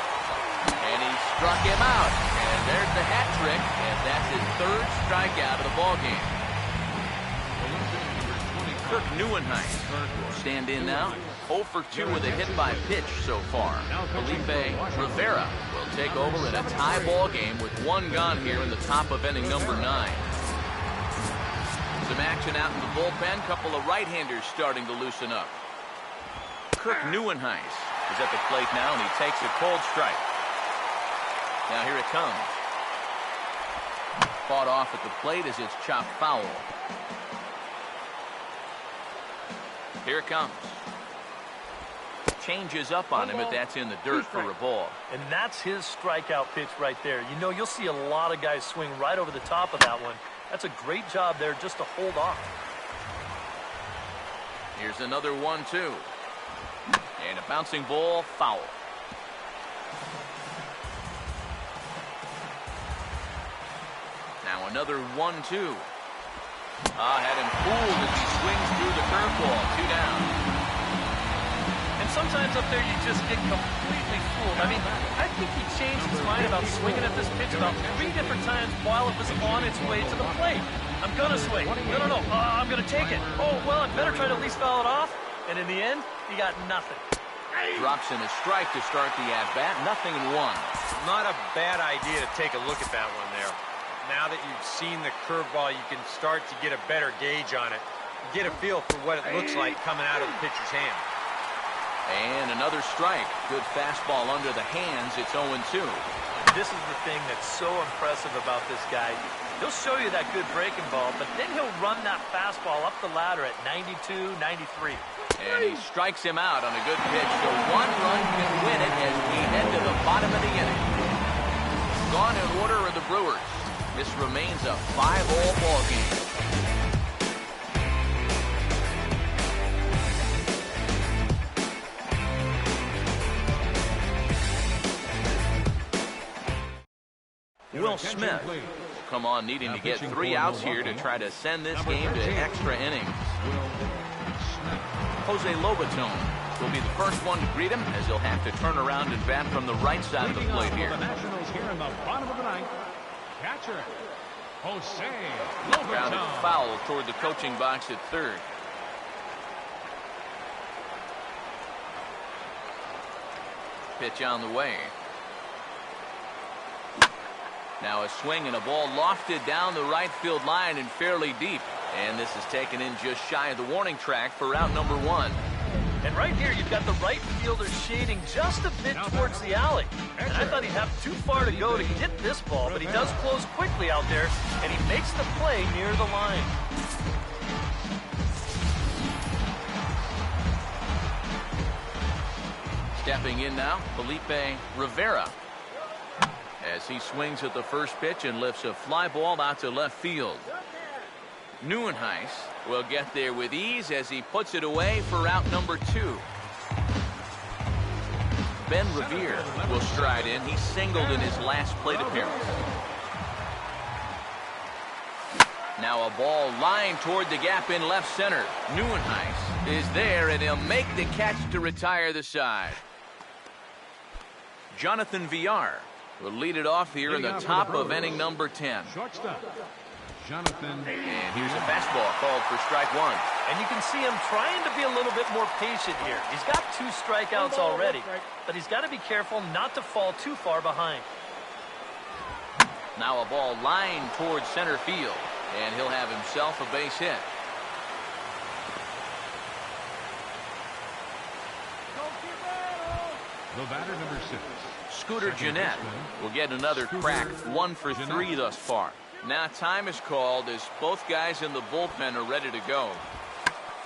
And he struck him out. And there's the hat trick, and that's his third strikeout of the ballgame. Kirk Neuenheis will stand in now. 0 for 2 with a hit by pitch so far. Felipe Rivera will take over in a tie ball game with one gone here in the top of inning number 9. Some action out in the bullpen. Couple of right-handers starting to loosen up. Kirk Neuenheis is at the plate now, and he takes a cold strike. Now here it comes. Fought off at the plate as it's chopped foul. Here it comes. Changes up on him, but that's in the dirt for a ball. And that's his strikeout pitch right there. You know, you'll see a lot of guys swing right over the top of that one. That's a great job there just to hold off. Here's another 1-2. And a bouncing ball, foul. Now another 1-2. Had him fooled as he swings through the curveball. 2 down. And sometimes up there you just get completely fooled. I mean, I think he changed his mind about swinging at this pitch about 3 different times while it was on its way to the plate. I'm going to swing. No. I'm going to take it. Oh, well, I better try to at least foul it off. And in the end, he got nothing. Drops in a strike to start the at-bat. 0-1. Not a bad idea to take a look at that one there. Now that you've seen the curveball, you can start to get a better gauge on it. Get a feel for what it looks like coming out of the pitcher's hand. And another strike. Good fastball under the hands. It's 0-2. This is the thing that's so impressive about this guy. He'll show you that good breaking ball, but then he'll run that fastball up the ladder at 92, 93. And he strikes him out on a good pitch. So 1 run can win it as we head to the bottom of the inning. Gone in order are the Brewers. This remains a 5-all ball game. Will Smith will come on needing to get 3 outs here to try to send this game to extra innings. Jose Lobaton will be the first one to greet him as he'll have to turn around and bat from the right side of the plate here. The Nationals here in the bottom of the ninth. Catcher, Jose Lobaton. Grounded foul toward the coaching box at third. Pitch on the way. Now a swing and a ball lofted down the right field line and fairly deep. And this is taken in just shy of the warning track for out number 1. And right here, you've got the right fielder shading just a bit towards the alley. And I thought he'd have too far to go to get this ball, but he does close quickly out there, and he makes the play near the line. Stepping in now, Felipe Rivera. As he swings at the first pitch and lifts a fly ball out to left field. Neuenheis will get there with ease as he puts it away for out number 2. Ben Revere will stride in. He singled in his last plate appearance. Now a ball lined toward the gap in left center. Neuenheis is there, and he'll make the catch to retire the side. Jonathan Villar will lead it off here in the top of inning number 10. Shortstop, Jonathan. And here's a fastball called for strike 1. And you can see him trying to be a little bit more patient here. He's got 2 strikeouts already, but he's got to be careful not to fall too far behind. Now a ball lined towards center field, and he'll have himself a base hit. The batter, number 6. Scooter Gennett will get another crack. 1 for 3 thus far. Now time is called as both guys in the bullpen are ready to go.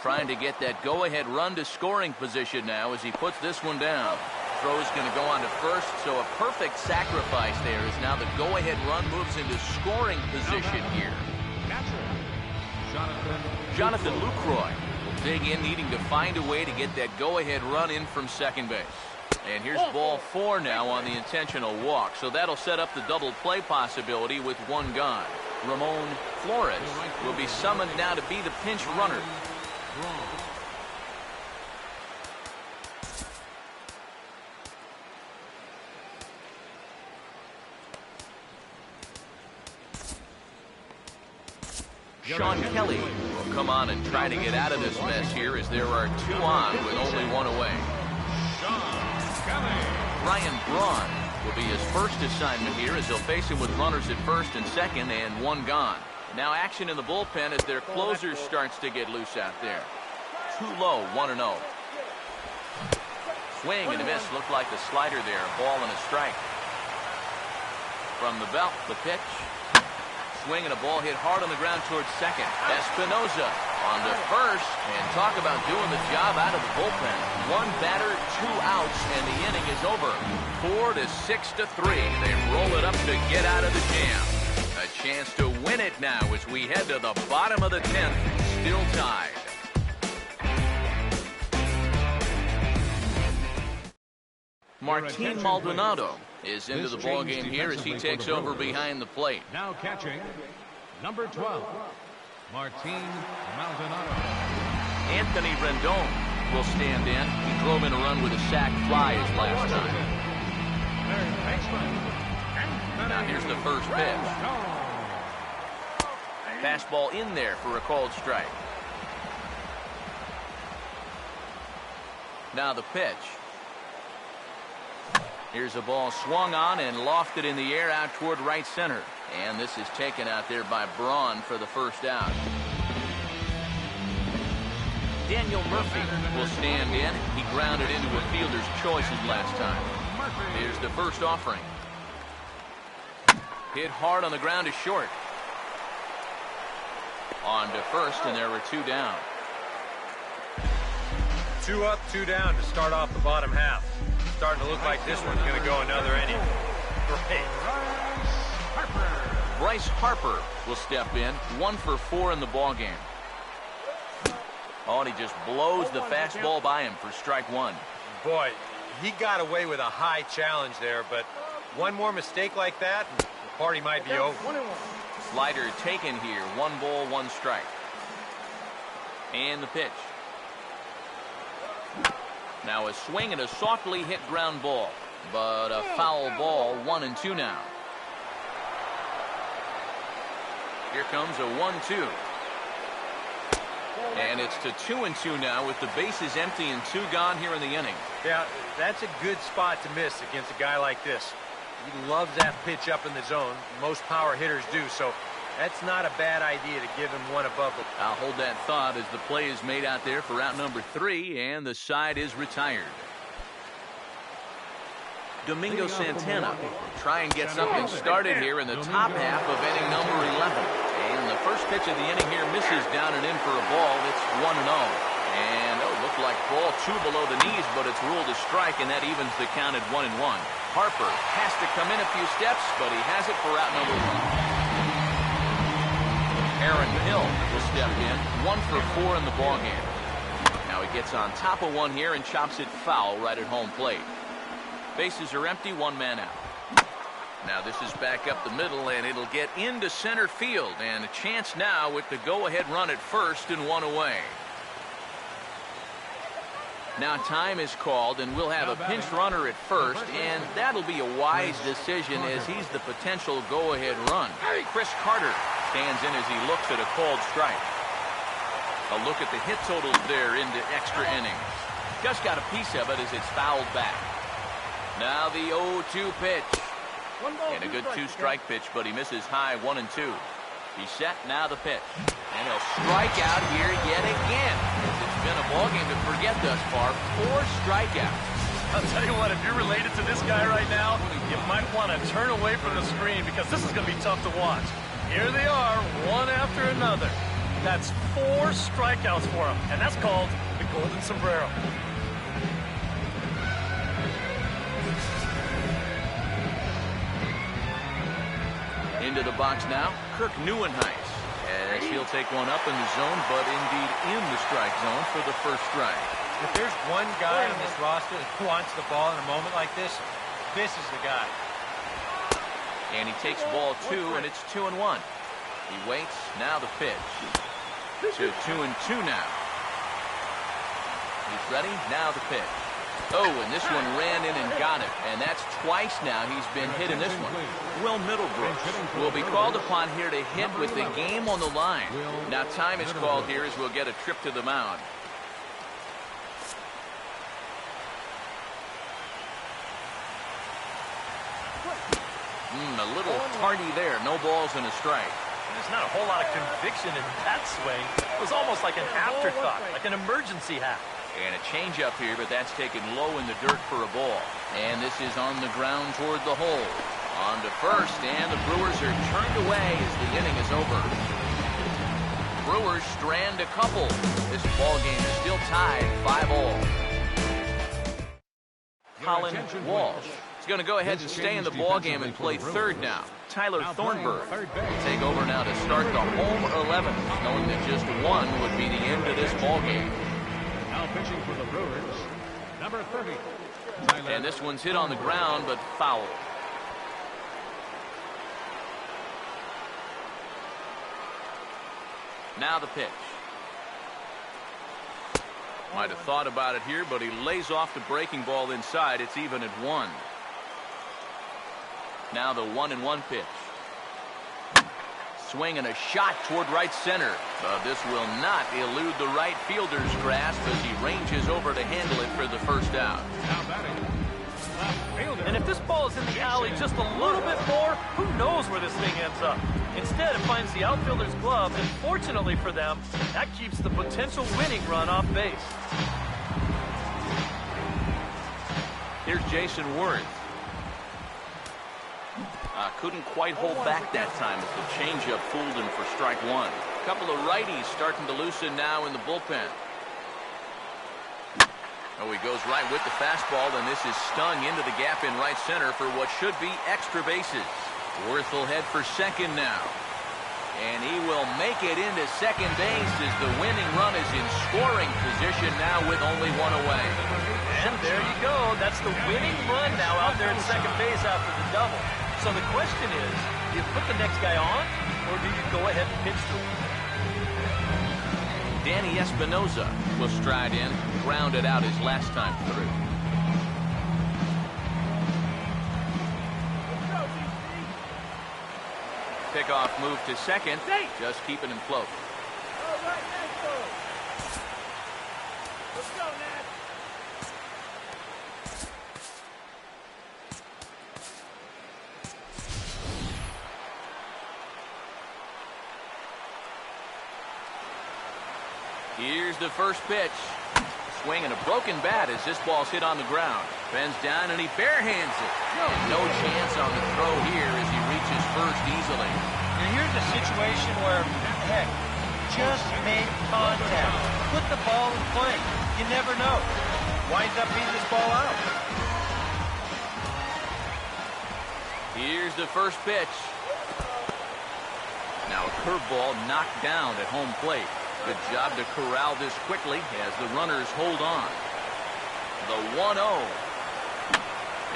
Trying to get that go-ahead run to scoring position now as he puts this one down. throw is going to go on to first, so a perfect sacrifice there as now the go-ahead run moves into scoring position here. Jonathan Lucroy will dig in, needing to find a way to get that go-ahead run in from second base. And here's ball 4 now on the intentional walk, so that'll set up the double play possibility with one gone. Ramon Flores will be summoned now to be the pinch runner. Sean Kelly will come on and try to get out of this mess here as there are 2 on with only 1 away. Ryan Braun will be his first assignment here as he'll face him with runners at first and second and 1 gone. Now action in the bullpen as their closer starts to get loose out there. Too low, 1-0. Swing and a miss. Looked like the slider there. A ball and a strike. From the belt, the pitch. Swing and a ball hit hard on the ground towards second. Espinoza on to first, and talk about doing the job out of the bullpen. 1 batter, 2 outs, and the inning is over. 4-6-3. They roll it up to get out of the jam. A chance to win it now as we head to the bottom of the 10th, still tied. Martin Maldonado is into the ballgame here as he takes over behind the plate. Now catching, number 12, Martin Maldonado. Anthony Rendon will stand in. He drove in a run with a sac fly his last time. Now here's the first pitch. Fastball in there for a called strike. Now the pitch. Here's a ball swung on and lofted in the air out toward right center. And this is taken out there by Braun for the first out. Daniel Murphy will stand in. He grounded into a fielder's choice his last time. Here's the first offering. Hit hard on the ground is short. On to first, and there were 2 down. 2 up, 2 down to start off the bottom half. Starting to look like this one's going to go another inning. Great. Bryce Harper will step in. 1 for 4 in the ballgame. Oh, and he just blows the fastball by him for strike 1. Boy, he got away with a high challenge there, but one more mistake like that, and the party might be over. Slider taken here. 1 ball, 1 strike. And the pitch. Now a swing and a softly hit ground ball, but a foul ball. 1-2 now. Here comes a 1-2. And it's to 2-2 now with the bases empty and 2 gone here in the inning. Yeah, that's a good spot to miss against a guy like this. He loves that pitch up in the zone. Most power hitters do, so that's not a bad idea to give him one above the... I'll hold that thought as the play is made out there for out number 3, and the side is retired. Domingo Santana will try and get something started here in the top half of inning number 11. And the first pitch of the inning here misses down and in for a ball. It's 1-0. And looked like ball 2 below the knees, but it's ruled a strike, and that evens the count at 1-1. Harper has to come in a few steps, but he has it for out number 1. Aaron Hill will step in. 1 for 4 in the ballgame. Now he gets on top of one here and chops it foul right at home plate. Bases are empty, 1 man out. Now this is back up the middle, and it'll get into center field, and a chance now with the go-ahead run at first and 1 away. Now time is called, and we'll have a pinch runner at first, and that'll be a wise decision as he's the potential go-ahead run. Chris Carter stands in as he looks at a called strike. A look at the hit totals there into extra innings. Just got a piece of it as it's fouled back. Now the 0-2 pitch. And a good 2-strike pitch, but he misses high. 1-2. He's set. Now the pitch. And he'll strike out here yet again. It's been a ballgame to forget thus far. 4 strikeouts. I'll tell you what, if you're related to this guy right now, you might want to turn away from the screen because this is going to be tough to watch. Here they are, one after another. That's 4 strikeouts for him, and that's called the golden sombrero. Into the box now, Kirk Neuenhuis. As he'll take one up in the zone, but indeed in the strike zone for the first strike. If there's one guy on this roster that wants the ball in a moment like this, this is the guy. And he takes ball 2, and it's 2-1. He waits. Now the pitch. To 2-2 now. He's ready. Now the pitch. Oh, and this one ran in and got it. And that's twice now he's been hit in this one. Will Middlebrooks will be called upon here to hit with the game on the line. Now time is called here as we'll get a trip to the mound. A little tardy there. No balls and a strike. There's not a whole lot of conviction in that swing. It was almost like an afterthought, like an emergency hack. And a changeup here, but that's taken low in the dirt for a ball. And this is on the ground toward the hole. On to first, and the Brewers are turned away as the inning is over. Brewers strand a couple. This ball game is still tied 5-all. Colin Walsh is going to go ahead and stay in the ball game and play third now. Tyler Thornburg will take over now to start the home 11, knowing that just one would be the end of this ball game. Now pitching for the Brewers, number 30. And this one's hit on the ground, but foul. Now the pitch. Might have thought about it here, but he lays off the breaking ball inside. It's even at 1. Now the 1-1 pitch. Swing and a shot toward right center. This will not elude the right fielder's grasp as he ranges over to handle it for the first out. And if this ball is in the alley just a little bit more, who knows where this thing ends up. Instead, it finds the outfielder's glove, and fortunately for them, that keeps the potential winning run off base. Here's Jason Worth. Couldn't quite hold back that time as the changeup fooled him for strike 1. A couple of righties starting to loosen now in the bullpen. Oh, he goes right with the fastball, and this is stung into the gap in right center for what should be extra bases. Worth will head for second now. And he will make it into second base as the winning run is in scoring position now with only one away. And there you go. That's the winning run now out there at second base after the double. So the question is, do you put the next guy on, or do you go ahead and pitch to him? Danny Espinoza will stride in, grounded out his last time through. Pickoff move to second, just keeping him close. Let's go, Nat. Here's the first pitch. Swing and a broken bat as this ball's hit on the ground. Bends down and he barehands it. And no chance on the throw here as he reaches first easily. And here's a situation where, heck, just make contact. Put the ball in play. You never know. Winds up beating this ball out. Here's the first pitch. Now a curveball knocked down at home plate. Good job to corral this quickly as the runners hold on. The 1-0.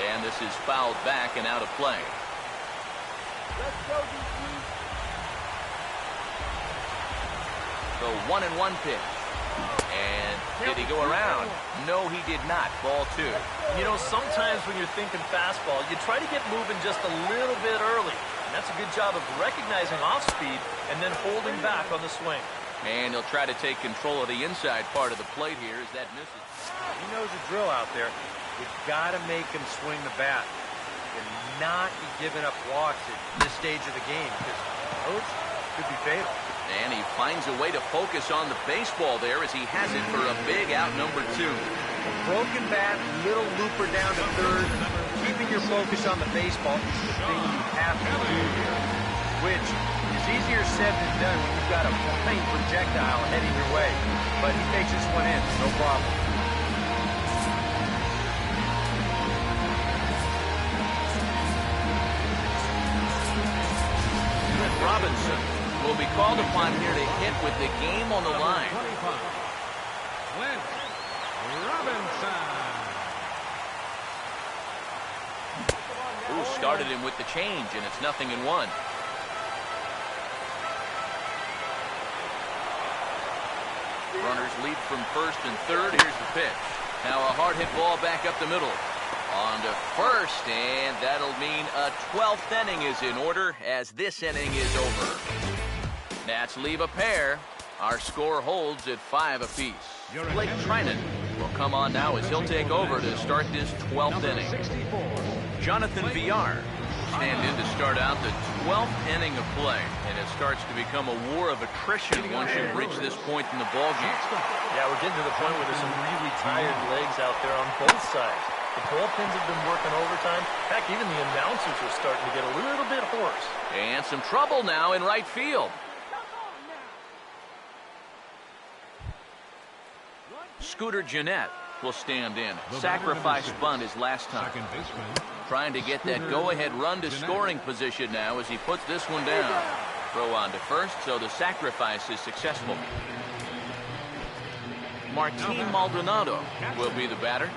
And this is fouled back and out of play. Let's go, DC. The 1-1 pitch. And did he go around? No, he did not. Ball 2. You know, sometimes when you're thinking fastball, you try to get moving just a little bit early. And that's a good job of recognizing off speed and then holding back on the swing. And he'll try to take control of the inside part of the plate here as that misses. He knows the drill out there. You've got to make him swing the bat and not be giving up walks at this stage of the game because those could be fatal. And he finds a way to focus on the baseball there as he has it for a big out number 2. Broken bat, little looper down to third. Keeping your focus on the baseball is the thing you have to do here, which is easier said than done when you've got a flying projectile heading your way. But he takes this one in, no problem. Robinson will be called upon here to hit with the game on the line. 25. Clint Robinson. Who started him with the change, and it's 0-1. Runners lead from first and third. Here's the pitch. Now a hard hit ball back up the middle. On to first, and that'll mean a 12th inning is in order as this inning is over. Nats leave a pair. Our score holds at 5 apiece. Blake Trinan will come on now as he'll take over to start this 12th inning. Jonathan Villar will stand in to start out the 12th inning of play, and it starts to become a war of attrition once you reach this point in the ballgame. Yeah, we're getting to the point where there's some really tired legs out there on both sides. The bullpens have been working overtime. Heck, even the announcers are starting to get a little bit hoarse. And some trouble now in right field. Scooter Gennett will stand in. Sacrifice bunt his last time. Trying to get that go-ahead run to scoring position now as he puts this one down. Throw on to first, so the sacrifice is successful. Martin Maldonado will be the batter.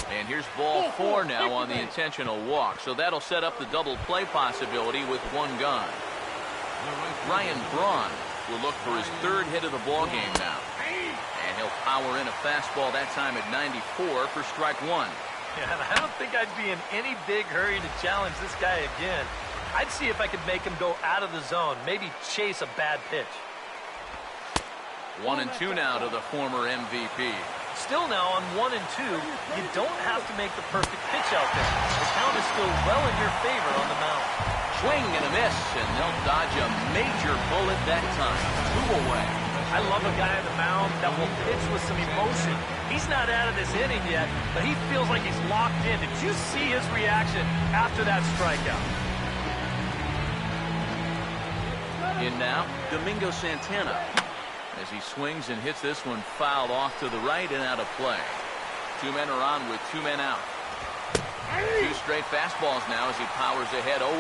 And here's ball 4 now on the intentional walk. So that'll set up the double play possibility with one gone. Ryan Braun will look for his 3rd hit of the ball game now. And he'll power in a fastball that time at 94 for strike 1. Yeah, I don't think I'd be in any big hurry to challenge this guy again. I'd see if I could make him go out of the zone, maybe chase a bad pitch. 1-2 now to the former MVP. Still now on 1-2, you don't have to make the perfect pitch out there. The count is still well in your favor on the mound. Swing and a miss, and they'll dodge a major bullet that time. 2 away. I love a guy on the mound that will pitch with some emotion. He's not out of this inning yet, but he feels like he's locked in. Did you see his reaction after that strikeout? In now, Domingo Santana. As he swings and hits this one fouled off to the right and out of play. 2 men are on with 2 men out. 2 straight fastballs now as he powers ahead 0-2.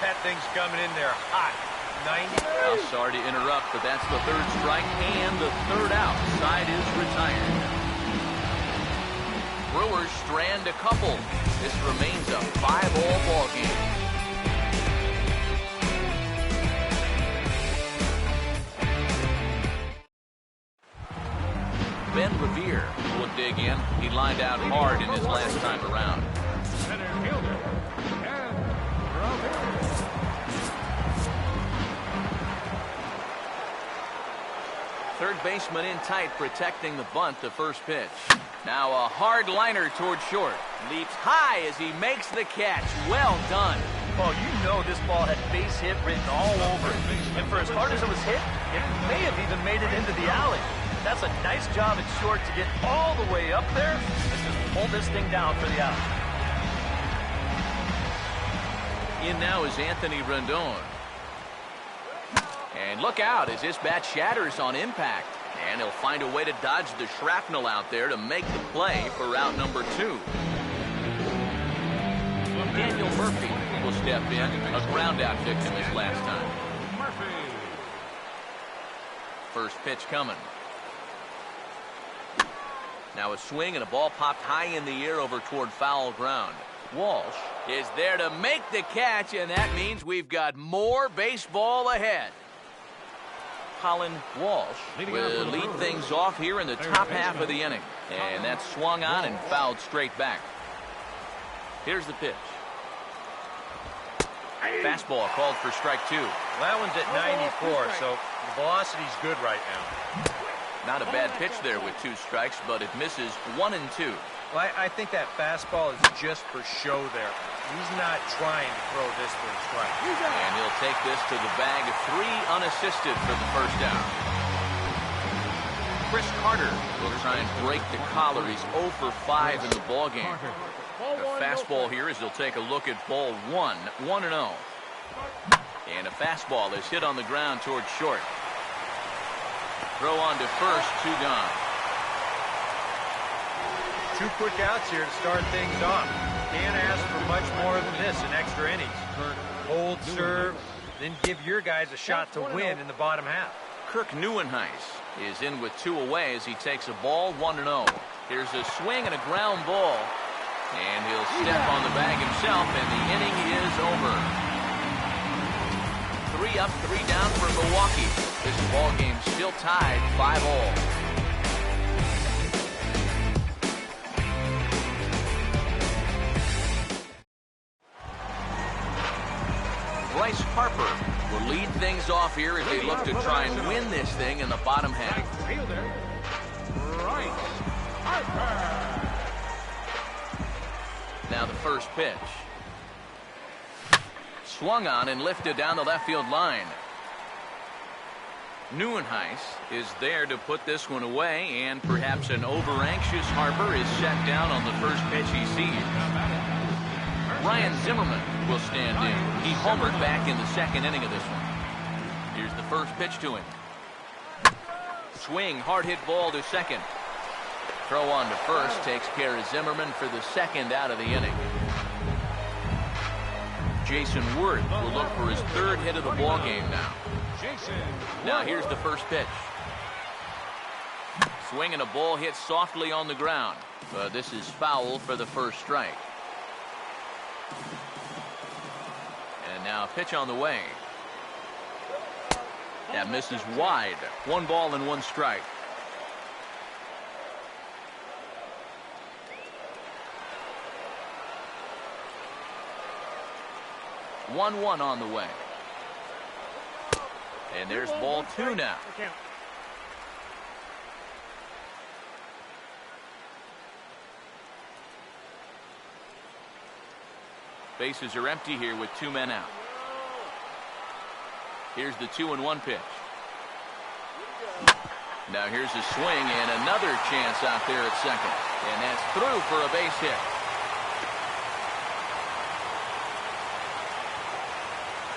That thing's coming in there hot. 90. Well, sorry to interrupt, but that's the 3rd strike and the 3rd out. Side is retired. Brewers strand a couple. This remains a 5-all ball game. Ben Revere will dig in. He lined out hard in his last time around. Center fielder. Third baseman in tight, protecting the bunt, the first pitch. Now a hard liner toward short. Leaps high as he makes the catch. Well done. Oh, you know this ball had base hit written all over it. And for as hard as it was hit, it may have even made it into the alley. That's a nice job at short to get all the way up there and just pull this thing down for the out. In now is Anthony Rendon. And look out as this bat shatters on impact. And he'll find a way to dodge the shrapnel out there to make the play for route number 2. Daniel Murphy will step in, a ground-out victim his last time. First pitch coming. Now a swing and a ball popped high in the air over toward foul ground. Walsh is there to make the catch, and that means we've got more baseball ahead. Colin Walsh will lead things off here in the top half of the inning. And that's swung on and fouled straight back. Here's the pitch. Fastball called for strike 2. Well, that one's at 94, so the velocity's good right now. Not a bad pitch there with 2 strikes, but it misses 1 and 2. Well, I think that fastball is just for show there. He's not trying to throw this for a strike. And he'll take this to the bag of 3 unassisted for the first down. Chris Carter will try and break the collar. He's 0 for 5 in the ballgame. A fastball here as he'll take a look at ball 1, 1-0. And a fastball is hit on the ground towards short. Throw on to first, 2 gone. 2 quick outs here to start things off. Can't ask for much more than this in extra innings. Hold, serve, then give your guys a shot to win in the bottom half. Kirk Neuenhuis is in with 2 away as he takes a ball 1-0. Here's a swing and a ground ball. And he'll step on the bag himself, and the inning is over. 3 up, 3 down for Milwaukee. This ball game still tied 5-all. Bryce Harper will lead things off here as they look to try and win this thing in the bottom half. Now the first pitch. Swung on and lifted down the left field line. Neuenhuis is there to put this one away, and perhaps an over-anxious Harper is set down on the first pitch he sees. Ryan Zimmerman will stand in. He homered back in the second inning of this one. Here's the first pitch to him. Swing, hard hit ball to second. Throw on to first takes care of Zimmerman for the second out of the inning. Jason Worth will look for his 3rd hit of the ball game now. Now here's the first pitch. Swing and a ball hit softly on the ground, but this is foul for the first strike. And now a pitch on the way. That misses wide. 1 ball and 1 strike. One on the way. And there's ball 2 now. Bases are empty here with 2 men out. Here's the 2-1 pitch. Now here's a swing and another chance out there at second. And that's through for a base hit.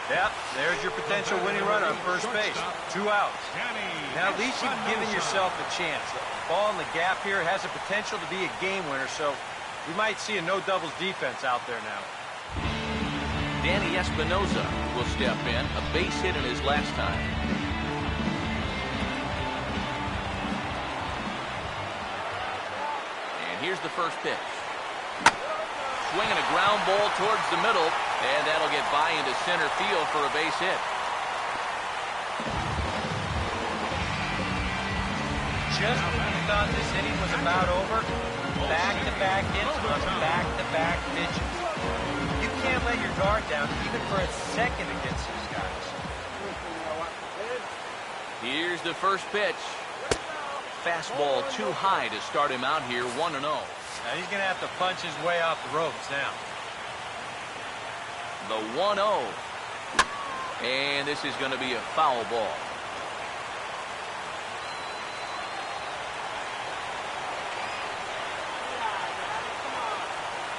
Yep, there's your potential winning run on first base. 2 outs. Now at least you've given yourself a chance. The ball in the gap here has the potential to be a game winner, so we might see a no-doubles defense out there now. Danny Espinosa will step in, a base hit in his last time. And here's the first pitch. Swinging a ground ball towards the middle, and that'll get by into center field for a base hit. Just when you thought this inning was about over, back-to-back hits on back-to-back pitches. You can't let your guard down even for a second against these guys. Here's the first pitch. Fastball too high to start him out here, 1-0. Now he's going to have to punch his way off the ropes now. The 1-0. And this is going to be a foul ball.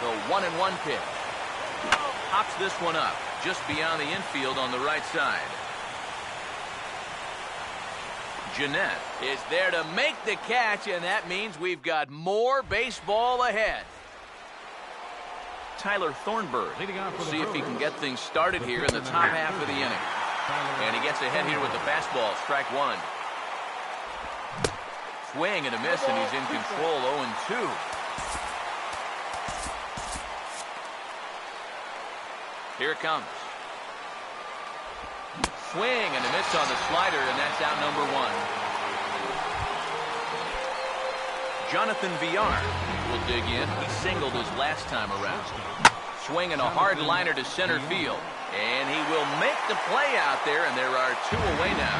The 1-1 pitch. Pops this one up just beyond the infield on the right side. Jeanette is there to make the catch, and that means we've got more baseball ahead. Tyler Thornburg will see if he can get things started here in the top half of the inning. And he gets ahead here with the fastball, strike 1. Swing and a miss, and he's in control, 0-2. Here it comes. Swing and a miss on the slider, and that's out number 1. Jonathan Villar will dig in. He singled his last time around. Swing and a hard liner to center field. And he will make the play out there, and there are 2 away now.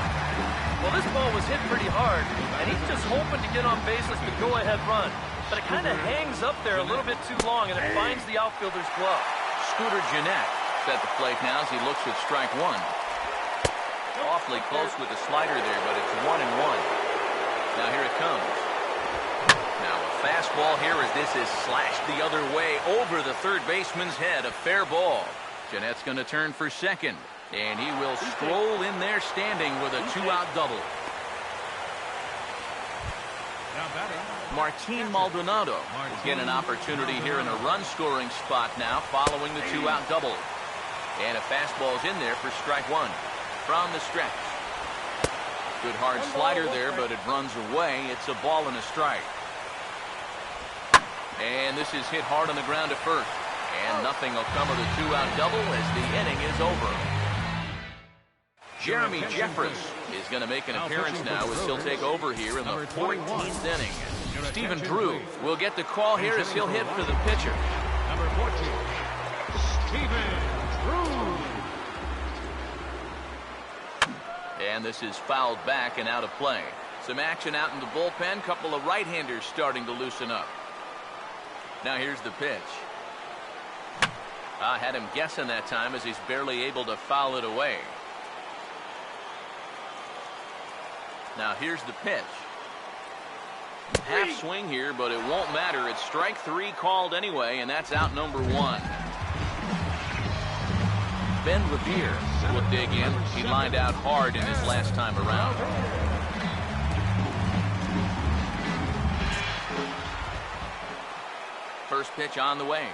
Well, this ball was hit pretty hard, and he's just hoping to get on base with the go-ahead run. But it kind of hangs up there a little bit too long, and it finds the outfielder's glove. Scooter Jeanette at the plate now as he looks at strike 1. Awfully close with the slider there, but it's 1-1. Now here it comes. Now a fastball here as this is slashed the other way over the third baseman's head. A fair ball. Jeanette's going to turn for second, and he will stroll in there standing with a 2-out double. Now batting. Martin Maldonado will get an opportunity here in a run-scoring spot now following the 2-out double. And a fastball's in there for strike one from the stretch. Good hard slider there, but it runs away. It's a ball and a strike. And this is hit hard on the ground to first. And nothing will come of the 2-out double as the inning is over. Jeremy Jeffress is going to make an appearance now as he'll take over here in the 14th inning. Stephen Drew will get the call here as he'll hit for the pitcher. Number 14, Stephen Drew. And this is fouled back and out of play. Some action out in the bullpen. Couple of right-handers starting to loosen up. Now here's the pitch. I had him guessing that time as he's barely able to foul it away. Now here's the pitch. Half swing here, but it won't matter. It's strike three called anyway, and that's out number one. Ben Revere will dig in. He lined out hard in his last time around. First pitch on the way.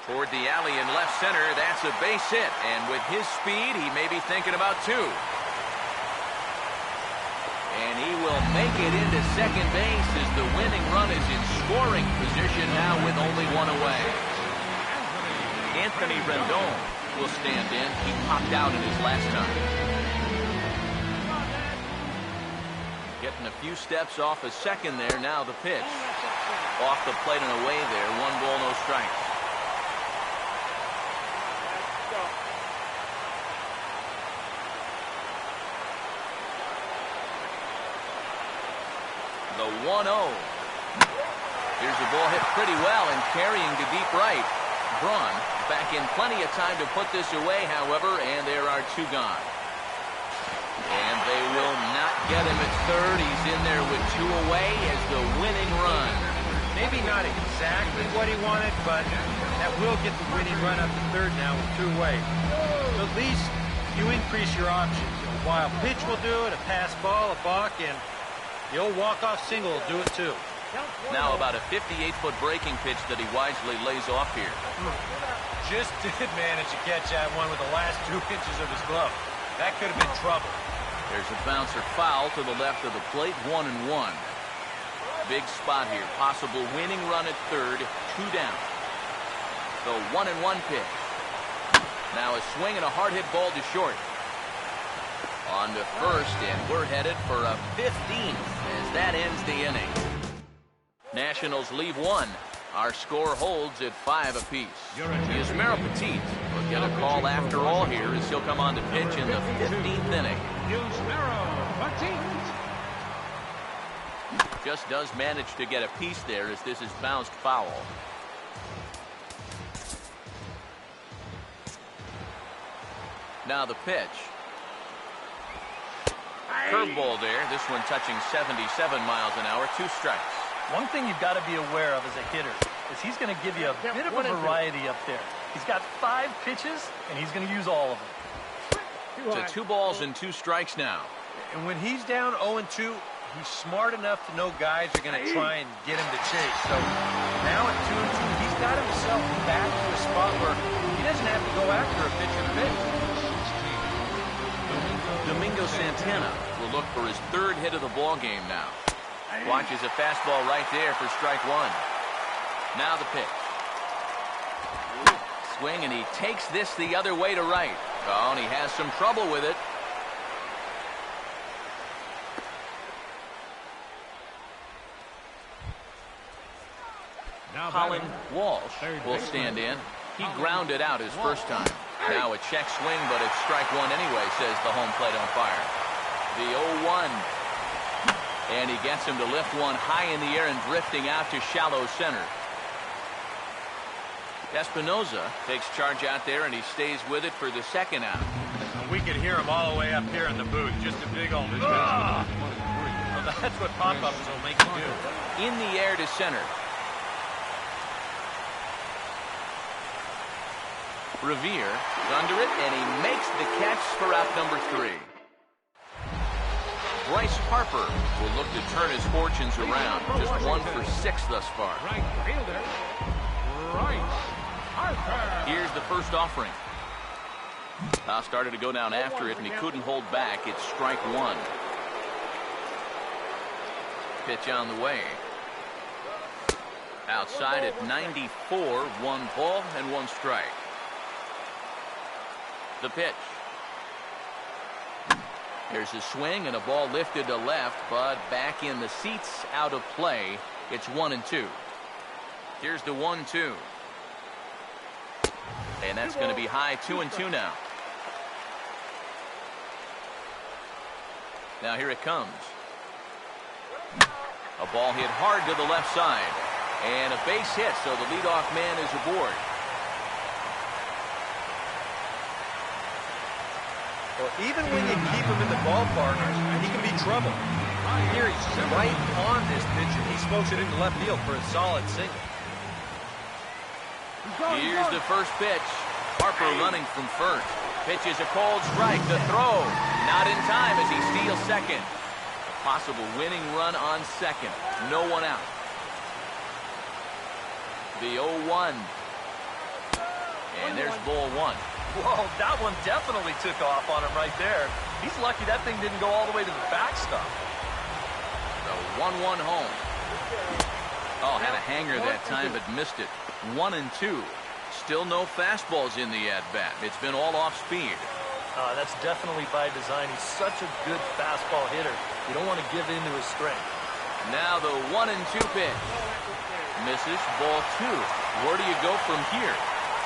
Toward the alley in left center. That's a base hit. And with his speed, he may be thinking about two. And he will make it into second base as the winning run is in scoring position now with only one away. Anthony Rendon will stand in. He popped out in his last time. Getting a few steps off a second there. Now the pitch. Off the plate and away there. 1 ball, no strikes. The 1-0. Here's the ball hit pretty well and carrying to deep right. Braun back in plenty of time to put this away, however, and there are two gone. And they will not get him at third. He's in there with two away as the winning run. Maybe not exactly what he wanted, but that will get the winning run up to third now with two away. So at least you increase your options. A wild pitch will do it, a pass ball, a balk, and the old walk-off single will do it too. Now about a 58-foot breaking pitch that he wisely lays off here. Just did manage to catch that one with the last 2 inches of his glove. That could have been trouble. There's a bouncer foul to the left of the plate, 1-1. Big spot here. Possible winning run at third, 2 down. The 1-1 pitch. Now a swing and a hard hit ball to short. On to first, and we're headed for a 15th as that ends the inning. Nationals leave 1. Our score holds at 5 apiece. Yusmeiro Petit will get a call after all here as he'll come on to pitch in the 15th inning. Just does manage to get a piece there as this is bounced foul. Now the pitch. Curveball there. This one touching 77 miles an hour. 2 strikes. One thing you've got to be aware of as a hitter is he's going to give you a bit of a variety up there. He's got 5 pitches, and he's going to use all of them. To 2 balls and 2 strikes now. And when he's down 0-2, he's smart enough to know guys are going to try and get him to chase. So now at 2-2, he's got himself back to a spot where he doesn't have to go after a pitcher to pitch. Domingo Santana will look for his 3rd hit of the ball game now. Watches a fastball right there for strike 1. Now the pitch. Swing, and he takes this the other way to right. Oh, and he has some trouble with it. Colin Walsh will stand in. He grounded out his first time. Now a check swing, but it's strike 1 anyway, says the home plate umpire. The 0-1. And he gets him to lift one high in the air and drifting out to shallow center. Espinoza takes charge out there, and he stays with it for the 2nd out. We could hear him all the way up here in the booth. Just a big old well, that's what pop-ups will make you do. In the air to center. Revere is under it, and he makes the catch for out number 3. Bryce Harper will look to turn his fortunes around. Just 1 for 6 thus far. Right fielder. Right. Harper. Here's the first offering. Started to go down after it, and he couldn't hold back. It's strike 1. Pitch on the way. Outside at 94, 1 ball and 1 strike. The pitch. There's a swing and a ball lifted to left, but back in the seats, out of play. It's 1-2. Here's the 1-2. And that's going to be high, 2-2 now. Now here it comes. A ball hit hard to the left side. And a base hit, so the leadoff man is aboard. Well, even when you keep him in the ballpark, he can be trouble. Here he's right on this pitch, and he smokes it into left field for a solid single. Here's the first pitch. Harper running from first. Pitch is a cold strike. The throw. Not in time as he steals second. A possible winning run on second. No one out. The 0-1. And there's ball 1. Whoa, that one definitely took off on him right there. He's lucky that thing didn't go all the way to the backstop. The 1-1 home. Oh, had a hanger that time, but missed it. 1-2. Still no fastballs in the at-bat. It's been all off speed. That's definitely by design. He's such a good fastball hitter. You don't want to give in to his strength. Now the 1-2 pitch. Misses, ball 2. Where do you go from here?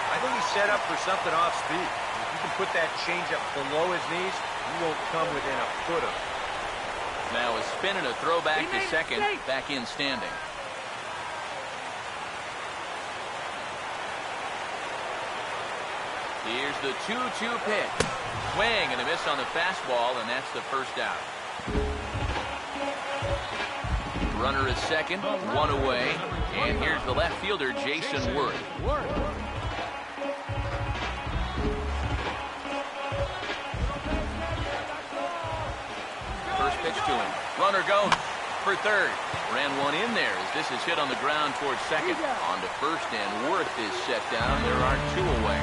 I think he's set up for something off speed. If you can put that changeup below his knees, you won't come within a foot of it. Now a spin and a throw back to second. Back in standing. Here's the 2-2 pitch. Swing and a miss on the fastball, and that's the first out. Runner at second, 1 away. And here's the left fielder, Jason Worth. First pitch to him. Runner goes for third. Ran one in there as this is hit on the ground towards second. On to first, and Worth is set down. There are 2 away.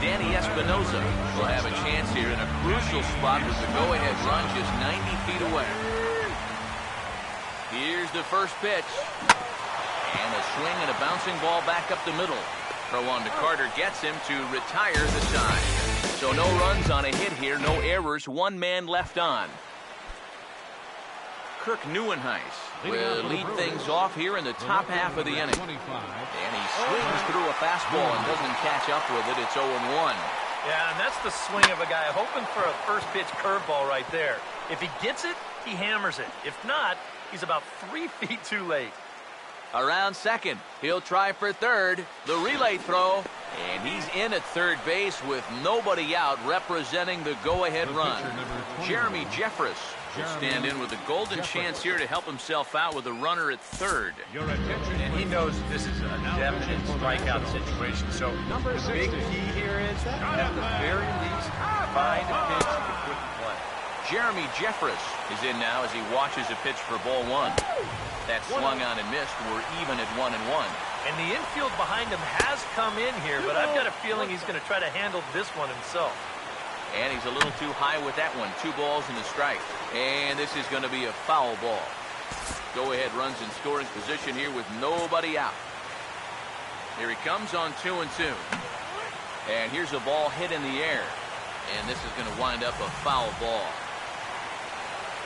Danny Espinosa will have a chance here in a crucial spot with the go-ahead run just 90 feet away. Here's the first pitch. And a swing and a bouncing ball back up the middle. Throw on to Carter gets him to retire the side. So no runs on a hit here, no errors, 1 man left on. Kirk Neuenhuis will lead things off here in the top half of the inning. And he swings through a fastball and doesn't catch up with it. It's 0-1. Yeah, and that's the swing of a guy hoping for a first pitch curveball right there. If he gets it, he hammers it. If not, he's about 3 feet too late. Around second, he'll try for third. The relay throw, and he's in at third base with nobody out, representing the go-ahead run. Jeremy Jeffress will stand in with a golden chance here to help himself out with a runner at third. And he knows this is a definite strikeout situation. So the big key here is, at the very least, find a pitch to put in play. Jeremy Jeffress is in now as he watches a pitch for ball 1. That swung on and missed. We're even at 1-1. And the infield behind him has come in here, but I've got a feeling he's going to try to handle this one himself. And he's a little too high with that one. 2 balls and a strike. And this is going to be a foul ball. Go-ahead runs in scoring position here with nobody out. Here he comes on 2-2. And here's a ball hit in the air. And this is going to wind up a foul ball.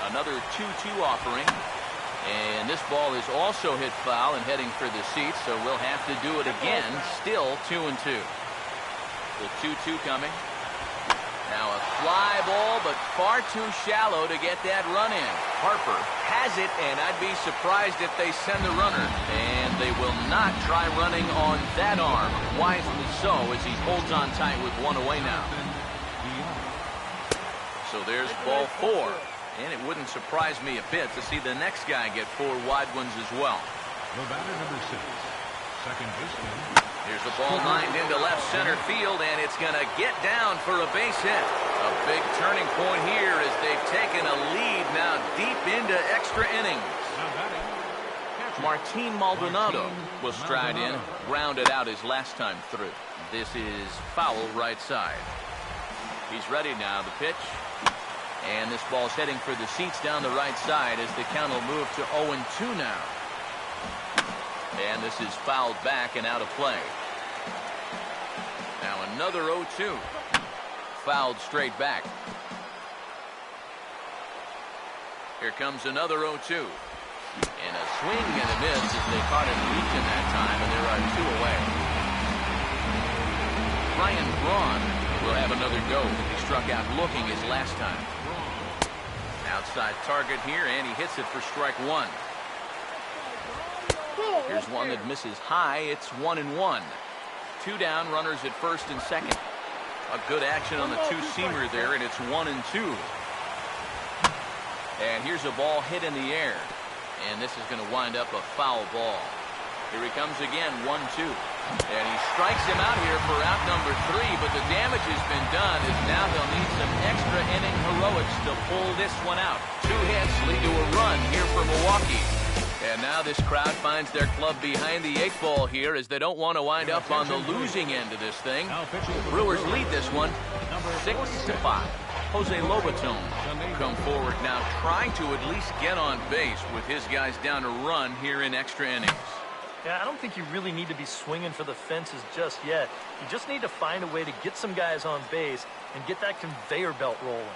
Another 2-2 offering. And this ball is also hit foul and heading for the seats, so we'll have to do it again. Still 2-2. The 2-2 coming. Now a fly ball, but far too shallow to get that run in. Harper has it, and I'd be surprised if they send the runner. And they will not try running on that arm. Wisely so, as he holds on tight with 1 away now. So there's ball 4. And it wouldn't surprise me a bit to see the next guy get 4 wide ones as well. The batter, number 6, second baseman. Here's the ball lined into left center field, and it's going to get down for a base hit. A big turn turning point here as they've taken a lead now deep into extra innings. Martin Maldonado will stride in, grounded out his last time through. This is foul right side. He's ready now, the pitch. And this ball's heading for the seats down the right side as the count will move to 0-2 now. And this is fouled back and out of play. Now another 0-2. Fouled straight back. Here comes another 0-2. And a swing and a miss as they caught him reaching that time, and there are 2 away. Ryan Braun will have another go. He struck out looking his last time. Outside target here, and he hits it for strike 1. Here's one that misses high. It's 1-1. 2 down, runners at first and second. A good action on the two-seamer there, and it's 1-2. And here's a ball hit in the air. And this is going to wind up a foul ball. Here he comes again, 1-2. And he strikes him out here for out number 3, but the damage has been done as now they'll need some extra inning heroics to pull this one out. 2 hits lead to a run here for Milwaukee. And now this crowd finds their club behind the 8 ball here as they don't want to wind up on the losing end of this thing. Brewers lead this one 6-5. Jose Lobaton come forward now, trying to at least get on base with his guys down a run here in extra innings. Yeah, I don't think you really need to be swinging for the fences just yet. You just need to find a way to get some guys on base and get that conveyor belt rolling.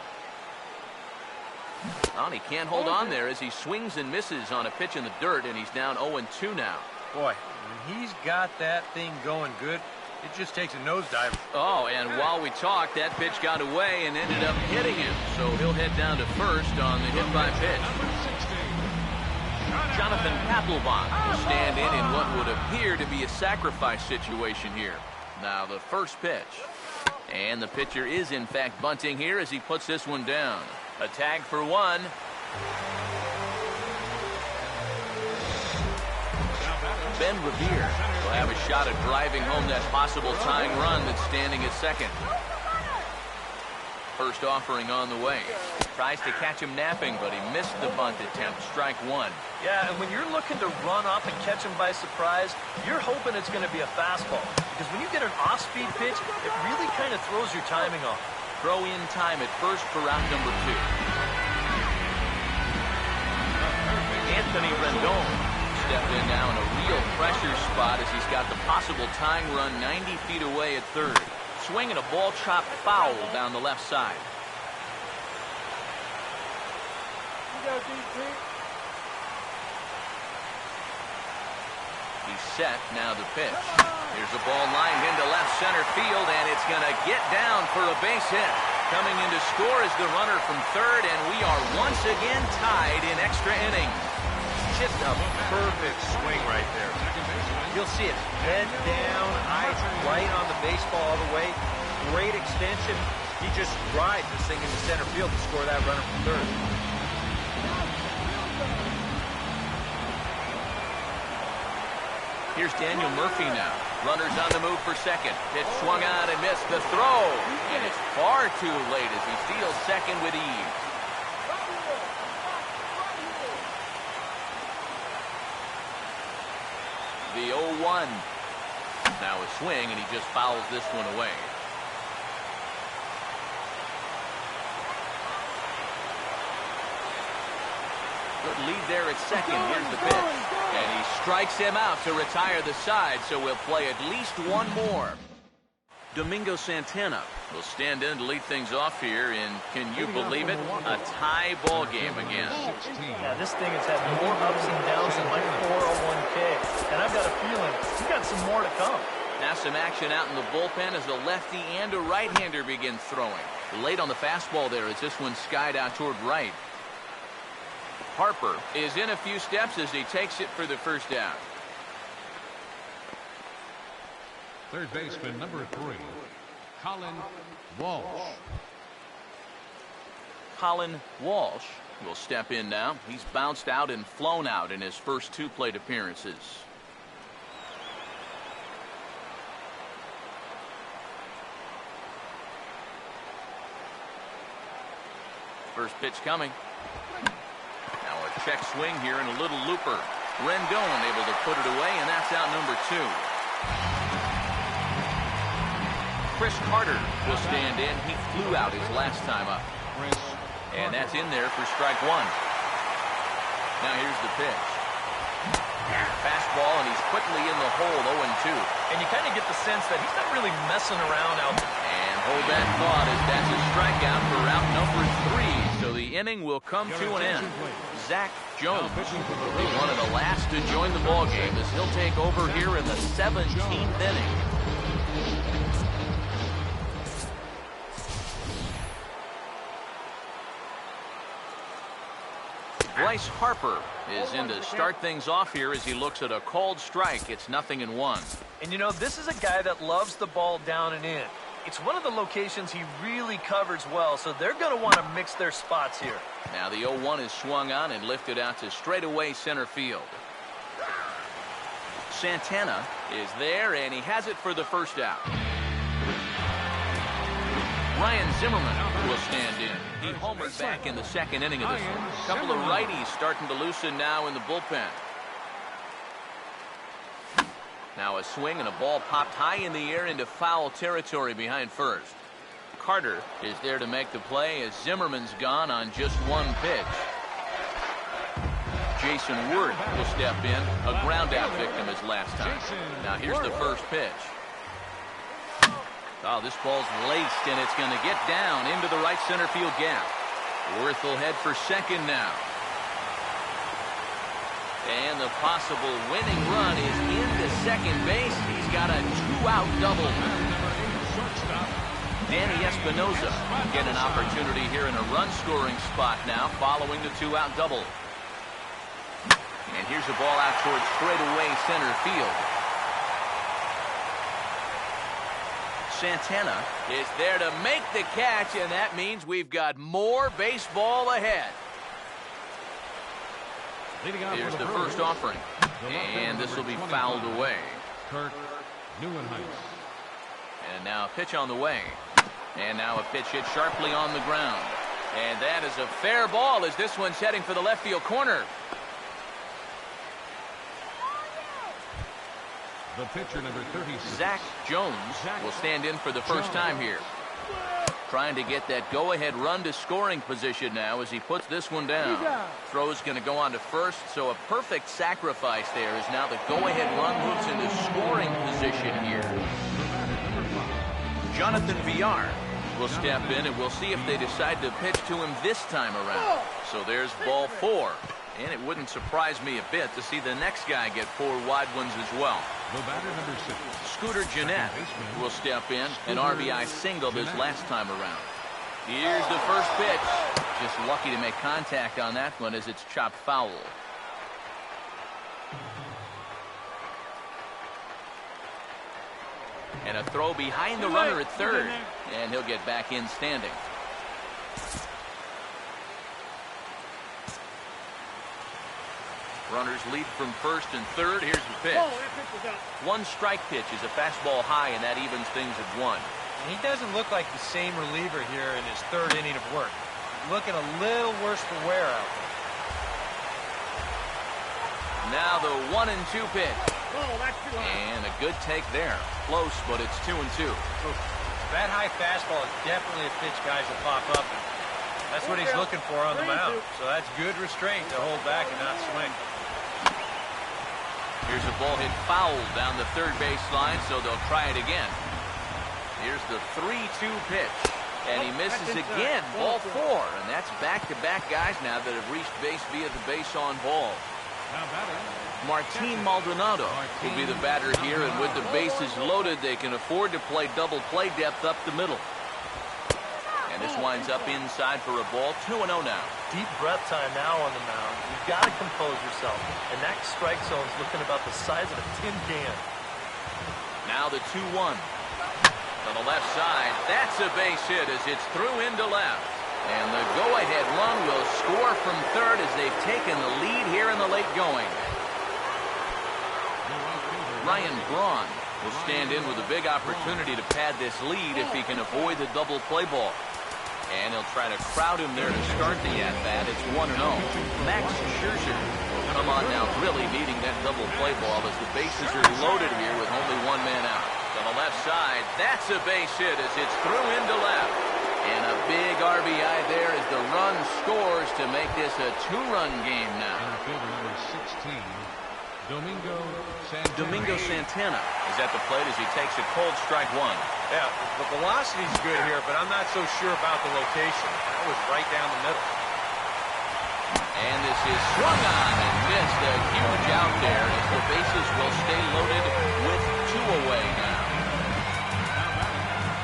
Well, he can't hold on there as he swings and misses on a pitch in the dirt, and he's down 0-2 now. Boy, when he's got that thing going good, it just takes a nosedive. Oh, and while we talked, that pitch got away and ended up hitting him. So he'll head down to first on the hit by pitch. Jonathan Papelbon will stand in what would appear to be a sacrifice situation here. Now the first pitch. And the pitcher is in fact bunting here as he puts this one down. A tag for 1. Ben Revere will have a shot at driving home that possible tying run that's standing at second. First offering on the way. Tries to catch him napping, but he missed the bunt attempt. Strike 1. Yeah, and when you're looking to run up and catch him by surprise, you're hoping it's going to be a fastball. Because when you get an off-speed pitch, it really kind of throws your timing off. Throw in time at first for round number 2. Anthony Rendon stepped in now in a real pressure spot as he's got the possible tying run 90 feet away at third. Swinging a ball chopped foul down the left side. He's set, now the pitch. Here's a ball lined into left center field, and it's going to get down for a base hit. Coming in to score is the runner from third, and we are once again tied in extra innings. Just a perfect swing right there. You'll see it. Head down, eyes right on the baseball all the way. Great extension. He just drives this thing into center field to score that runner from third. Here's Daniel Murphy now. Runners on the move for second. Pitch swung on and missed the throw. And it's far too late as he steals second with ease. The 0-1. Now a swing, and he just fouls this one away. Good lead there at second. Here's the pitch. And he strikes him out to retire the side, so we'll play at least one more. Domingo Santana will stand in to lead things off here, and can you believe it? A tie ball game again. Yeah, this thing has had more ups and downs than my 401k, and I've got a feeling we've got some more to come. Now some action out in the bullpen as a lefty and a right-hander begin throwing. Late on the fastball there as this one skied out toward right. Harper is in a few steps as he takes it for the first down. Third baseman number 3, Colin Walsh. Colin Walsh will step in now. He's bounced out and flown out in his first 2 plate appearances. First pitch coming. Now a check swing here and a little looper. Rendon able to put it away, and that's out number 2. Chris Carter will stand in. He flew out his last time up. And that's in there for strike 1. Now here's the pitch. Fastball, and he's quickly in the hole, 0-2. And you kind of get the sense that he's not really messing around out there. And hold that thought as that's a strikeout for out number 3. So the inning will come to an end. Zach Jones will be one of the last to join the ballgame as he'll take over here in the 17th inning. Bryce Harper is in to start things off here as he looks at a called strike. It's 0-1. And you know, this is a guy that loves the ball down and in. It's one of the locations he really covers well, so they're going to want to mix their spots here. Now the 0-1 is swung on and lifted out to straightaway center field. Santana is there, and he has it for the first out. Ryan Zimmerman will stand in. He homered back in the second inning of this one. A couple of righties starting to loosen now in the bullpen. Now a swing and a ball popped high in the air into foul territory behind first. Carter is there to make the play as Zimmerman's gone on just one pitch. Jason Ward will step in, a ground out victim his last time. Now here's the first pitch. Oh, this ball's laced, and it's going to get down into the right center field gap. Worth will head for second now. And the possible winning run is into second base. He's got a 2-out double. Danny Espinosa get an opportunity here in a run-scoring spot now following the 2-out double. And here's a ball out towards straightaway center field. Santana is there to make the catch, and that means we've got more baseball ahead. Here's the first offering, and this will be fouled away. And now a pitch on the way. And now a pitch hit sharply on the ground. And that is a fair ball as this one's heading for the left field corner. The pitcher, number 36. Zach Jones will stand in for the first time here. Trying to get that go-ahead run to scoring position now as he puts this one down. Throw's going to go on to first, so a perfect sacrifice there as now the go-ahead run moves into scoring position here. Jonathan Villar will step in, and we'll see if they decide to pitch to him this time around. So there's ball 4. And it wouldn't surprise me a bit to see the next guy get 4 wide ones as well. The batter, number 6. Scooter Gennett will step in, an RBI single this last time around. Here's the first pitch. Just lucky to make contact on that one as it's chopped foul. And a throw behind the runner at third. And he'll get back in standing. Runners lead from first and third. Here's the pitch. One strike pitch is a fastball high, and that evens things at 1. And he doesn't look like the same reliever here in his third inning of work. Looking a little worse for wear out there. Now the 1-2 pitch. And a good take there. Close, but it's 2-2. That high fastball is definitely a pitch guys will pop up. That's what he's looking for on the mound. So that's good restraint to hold back and not swing. Here's a ball hit foul down the third baseline, so they'll try it again. Here's the 3-2 pitch. And he misses again, ball 4. And that's back-to-back guys now that have reached base via the base on ball. Martin Maldonado will be the batter here, and with the bases loaded, they can afford to play double play depth up the middle. And this winds up inside for a ball. 2-0 now. Deep breath time now on the mound. You've got to compose yourself. And that strike zone's looking about the size of a tin can. Now the 2-1. On the left side, that's a base hit as it's through into left. And the go-ahead run will score from third as they've taken the lead here in the late going. Ryan Braun will stand in with a big opportunity to pad this lead if he can avoid the double play ball. And he'll try to crowd him there to start the at-bat. It's 1-0. Max Scherzer will come on now, really needing that double play ball as the bases are loaded here with only one man out. On the left side, that's a base hit as it's through into left. And a big RBI there as the run scores to make this a two-run game now. Fielder number 16, Domingo Santana is at the plate as he takes a cold strike one. Yeah, the velocity's good here, but I'm not so sure about the location. That was right down the middle. And this is swung on and missed. A huge out there as the bases will stay loaded with two away now.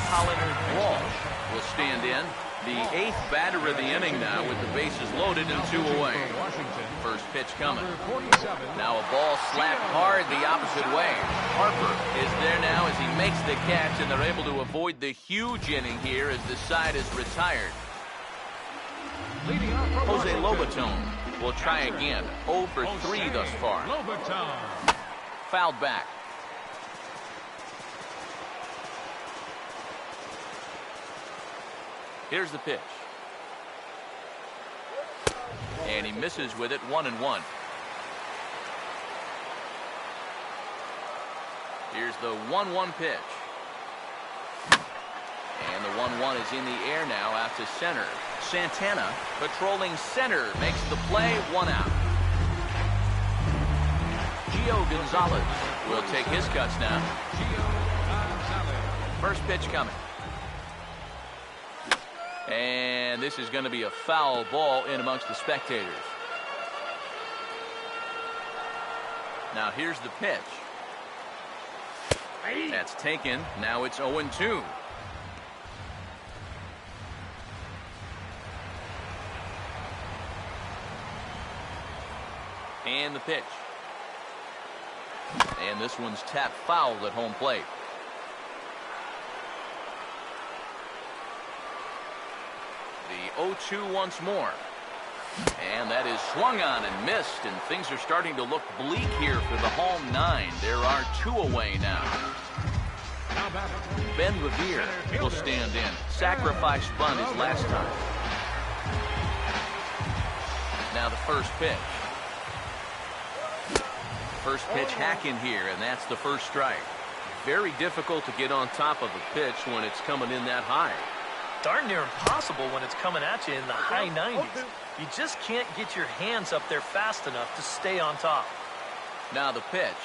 Collin Walsh will stand in. The eighth batter of the inning now with the bases loaded and two away. First pitch coming. Now a ball slapped hard the opposite way. Harper is there now as he makes the catch, and they're able to avoid the huge inning here as the side is retired. Jose Lobaton will try again. 0 for 3 thus far. Fouled back. Here's the pitch. And he misses with it, 1-1. Here's the 1-1 pitch. And the 1-1 is in the air now out to center. Santana patrolling center makes the play, 1 out. Gio Gonzalez will take his cuts now. First pitch coming. And this is going to be a foul ball in amongst the spectators. Now here's the pitch. That's taken. Now it's 0-2. And the pitch. And this one's tapped foul at home plate. The 0-2 once more. And that is swung on and missed, and things are starting to look bleak here for the home 9. There are 2 away now. Ben Revere will stand in. Sacrifice bunt his last time. Now the first pitch. First pitch hack in here, and that's the first strike. Very difficult to get on top of a pitch when it's coming in that high. Darn near impossible when it's coming at you in the high 90s. You just can't get your hands up there fast enough to stay on top. Now the pitch.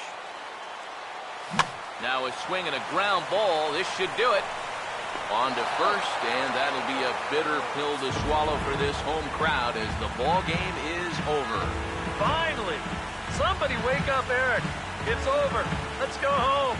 Now a swing and a ground ball. This should do it. On to first, and that'll be a bitter pill to swallow for this home crowd as the ball game is over. Finally! Somebody wake up Eric. It's over. Let's go home.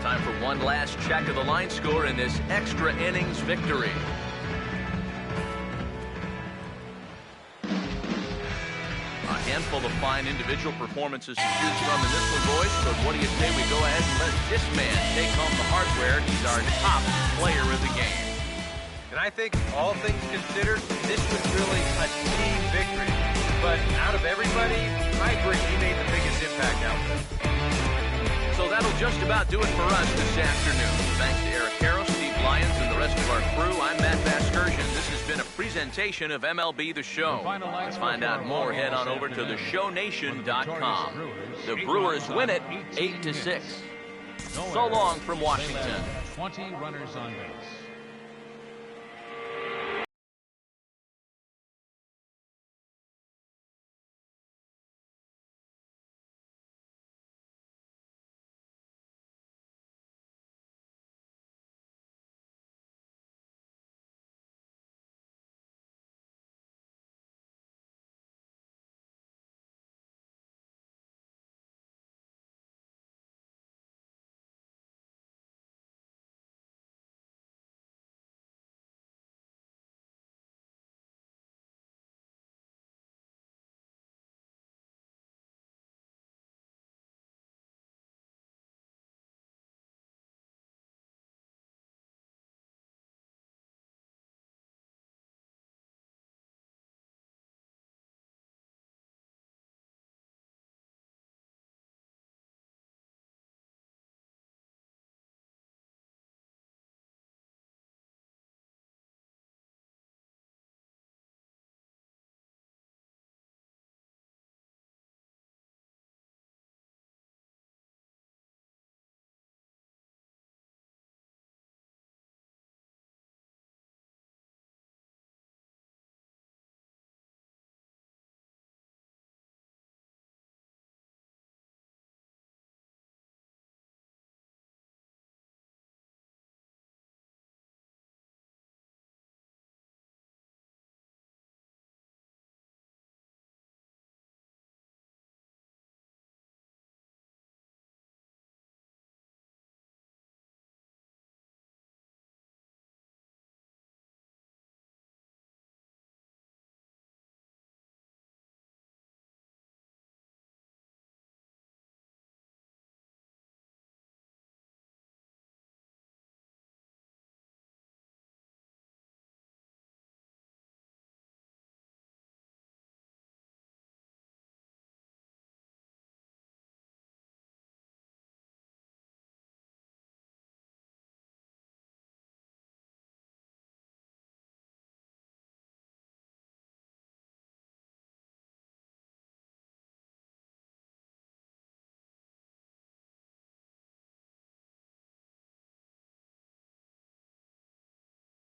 Time for one last check of the line score in this extra innings victory. A handful of fine individual performances to choose from in this one, boys. But what do you say we go ahead and let this man take home the hardware? He's our top player of the game. And I think, all things considered, this was really a team victory. But out of everybody, I agree, he made the biggest impact out there. So that'll just about do it for us this afternoon. Thanks to Eric Harrow, Steve Lyons, and the rest of our crew. I'm Matt Vasgersian. This has been a presentation of MLB The Show. To find out more, head on over to theshownation.com. The Brewers win it 8-6. So long from Washington. 20 runners on base.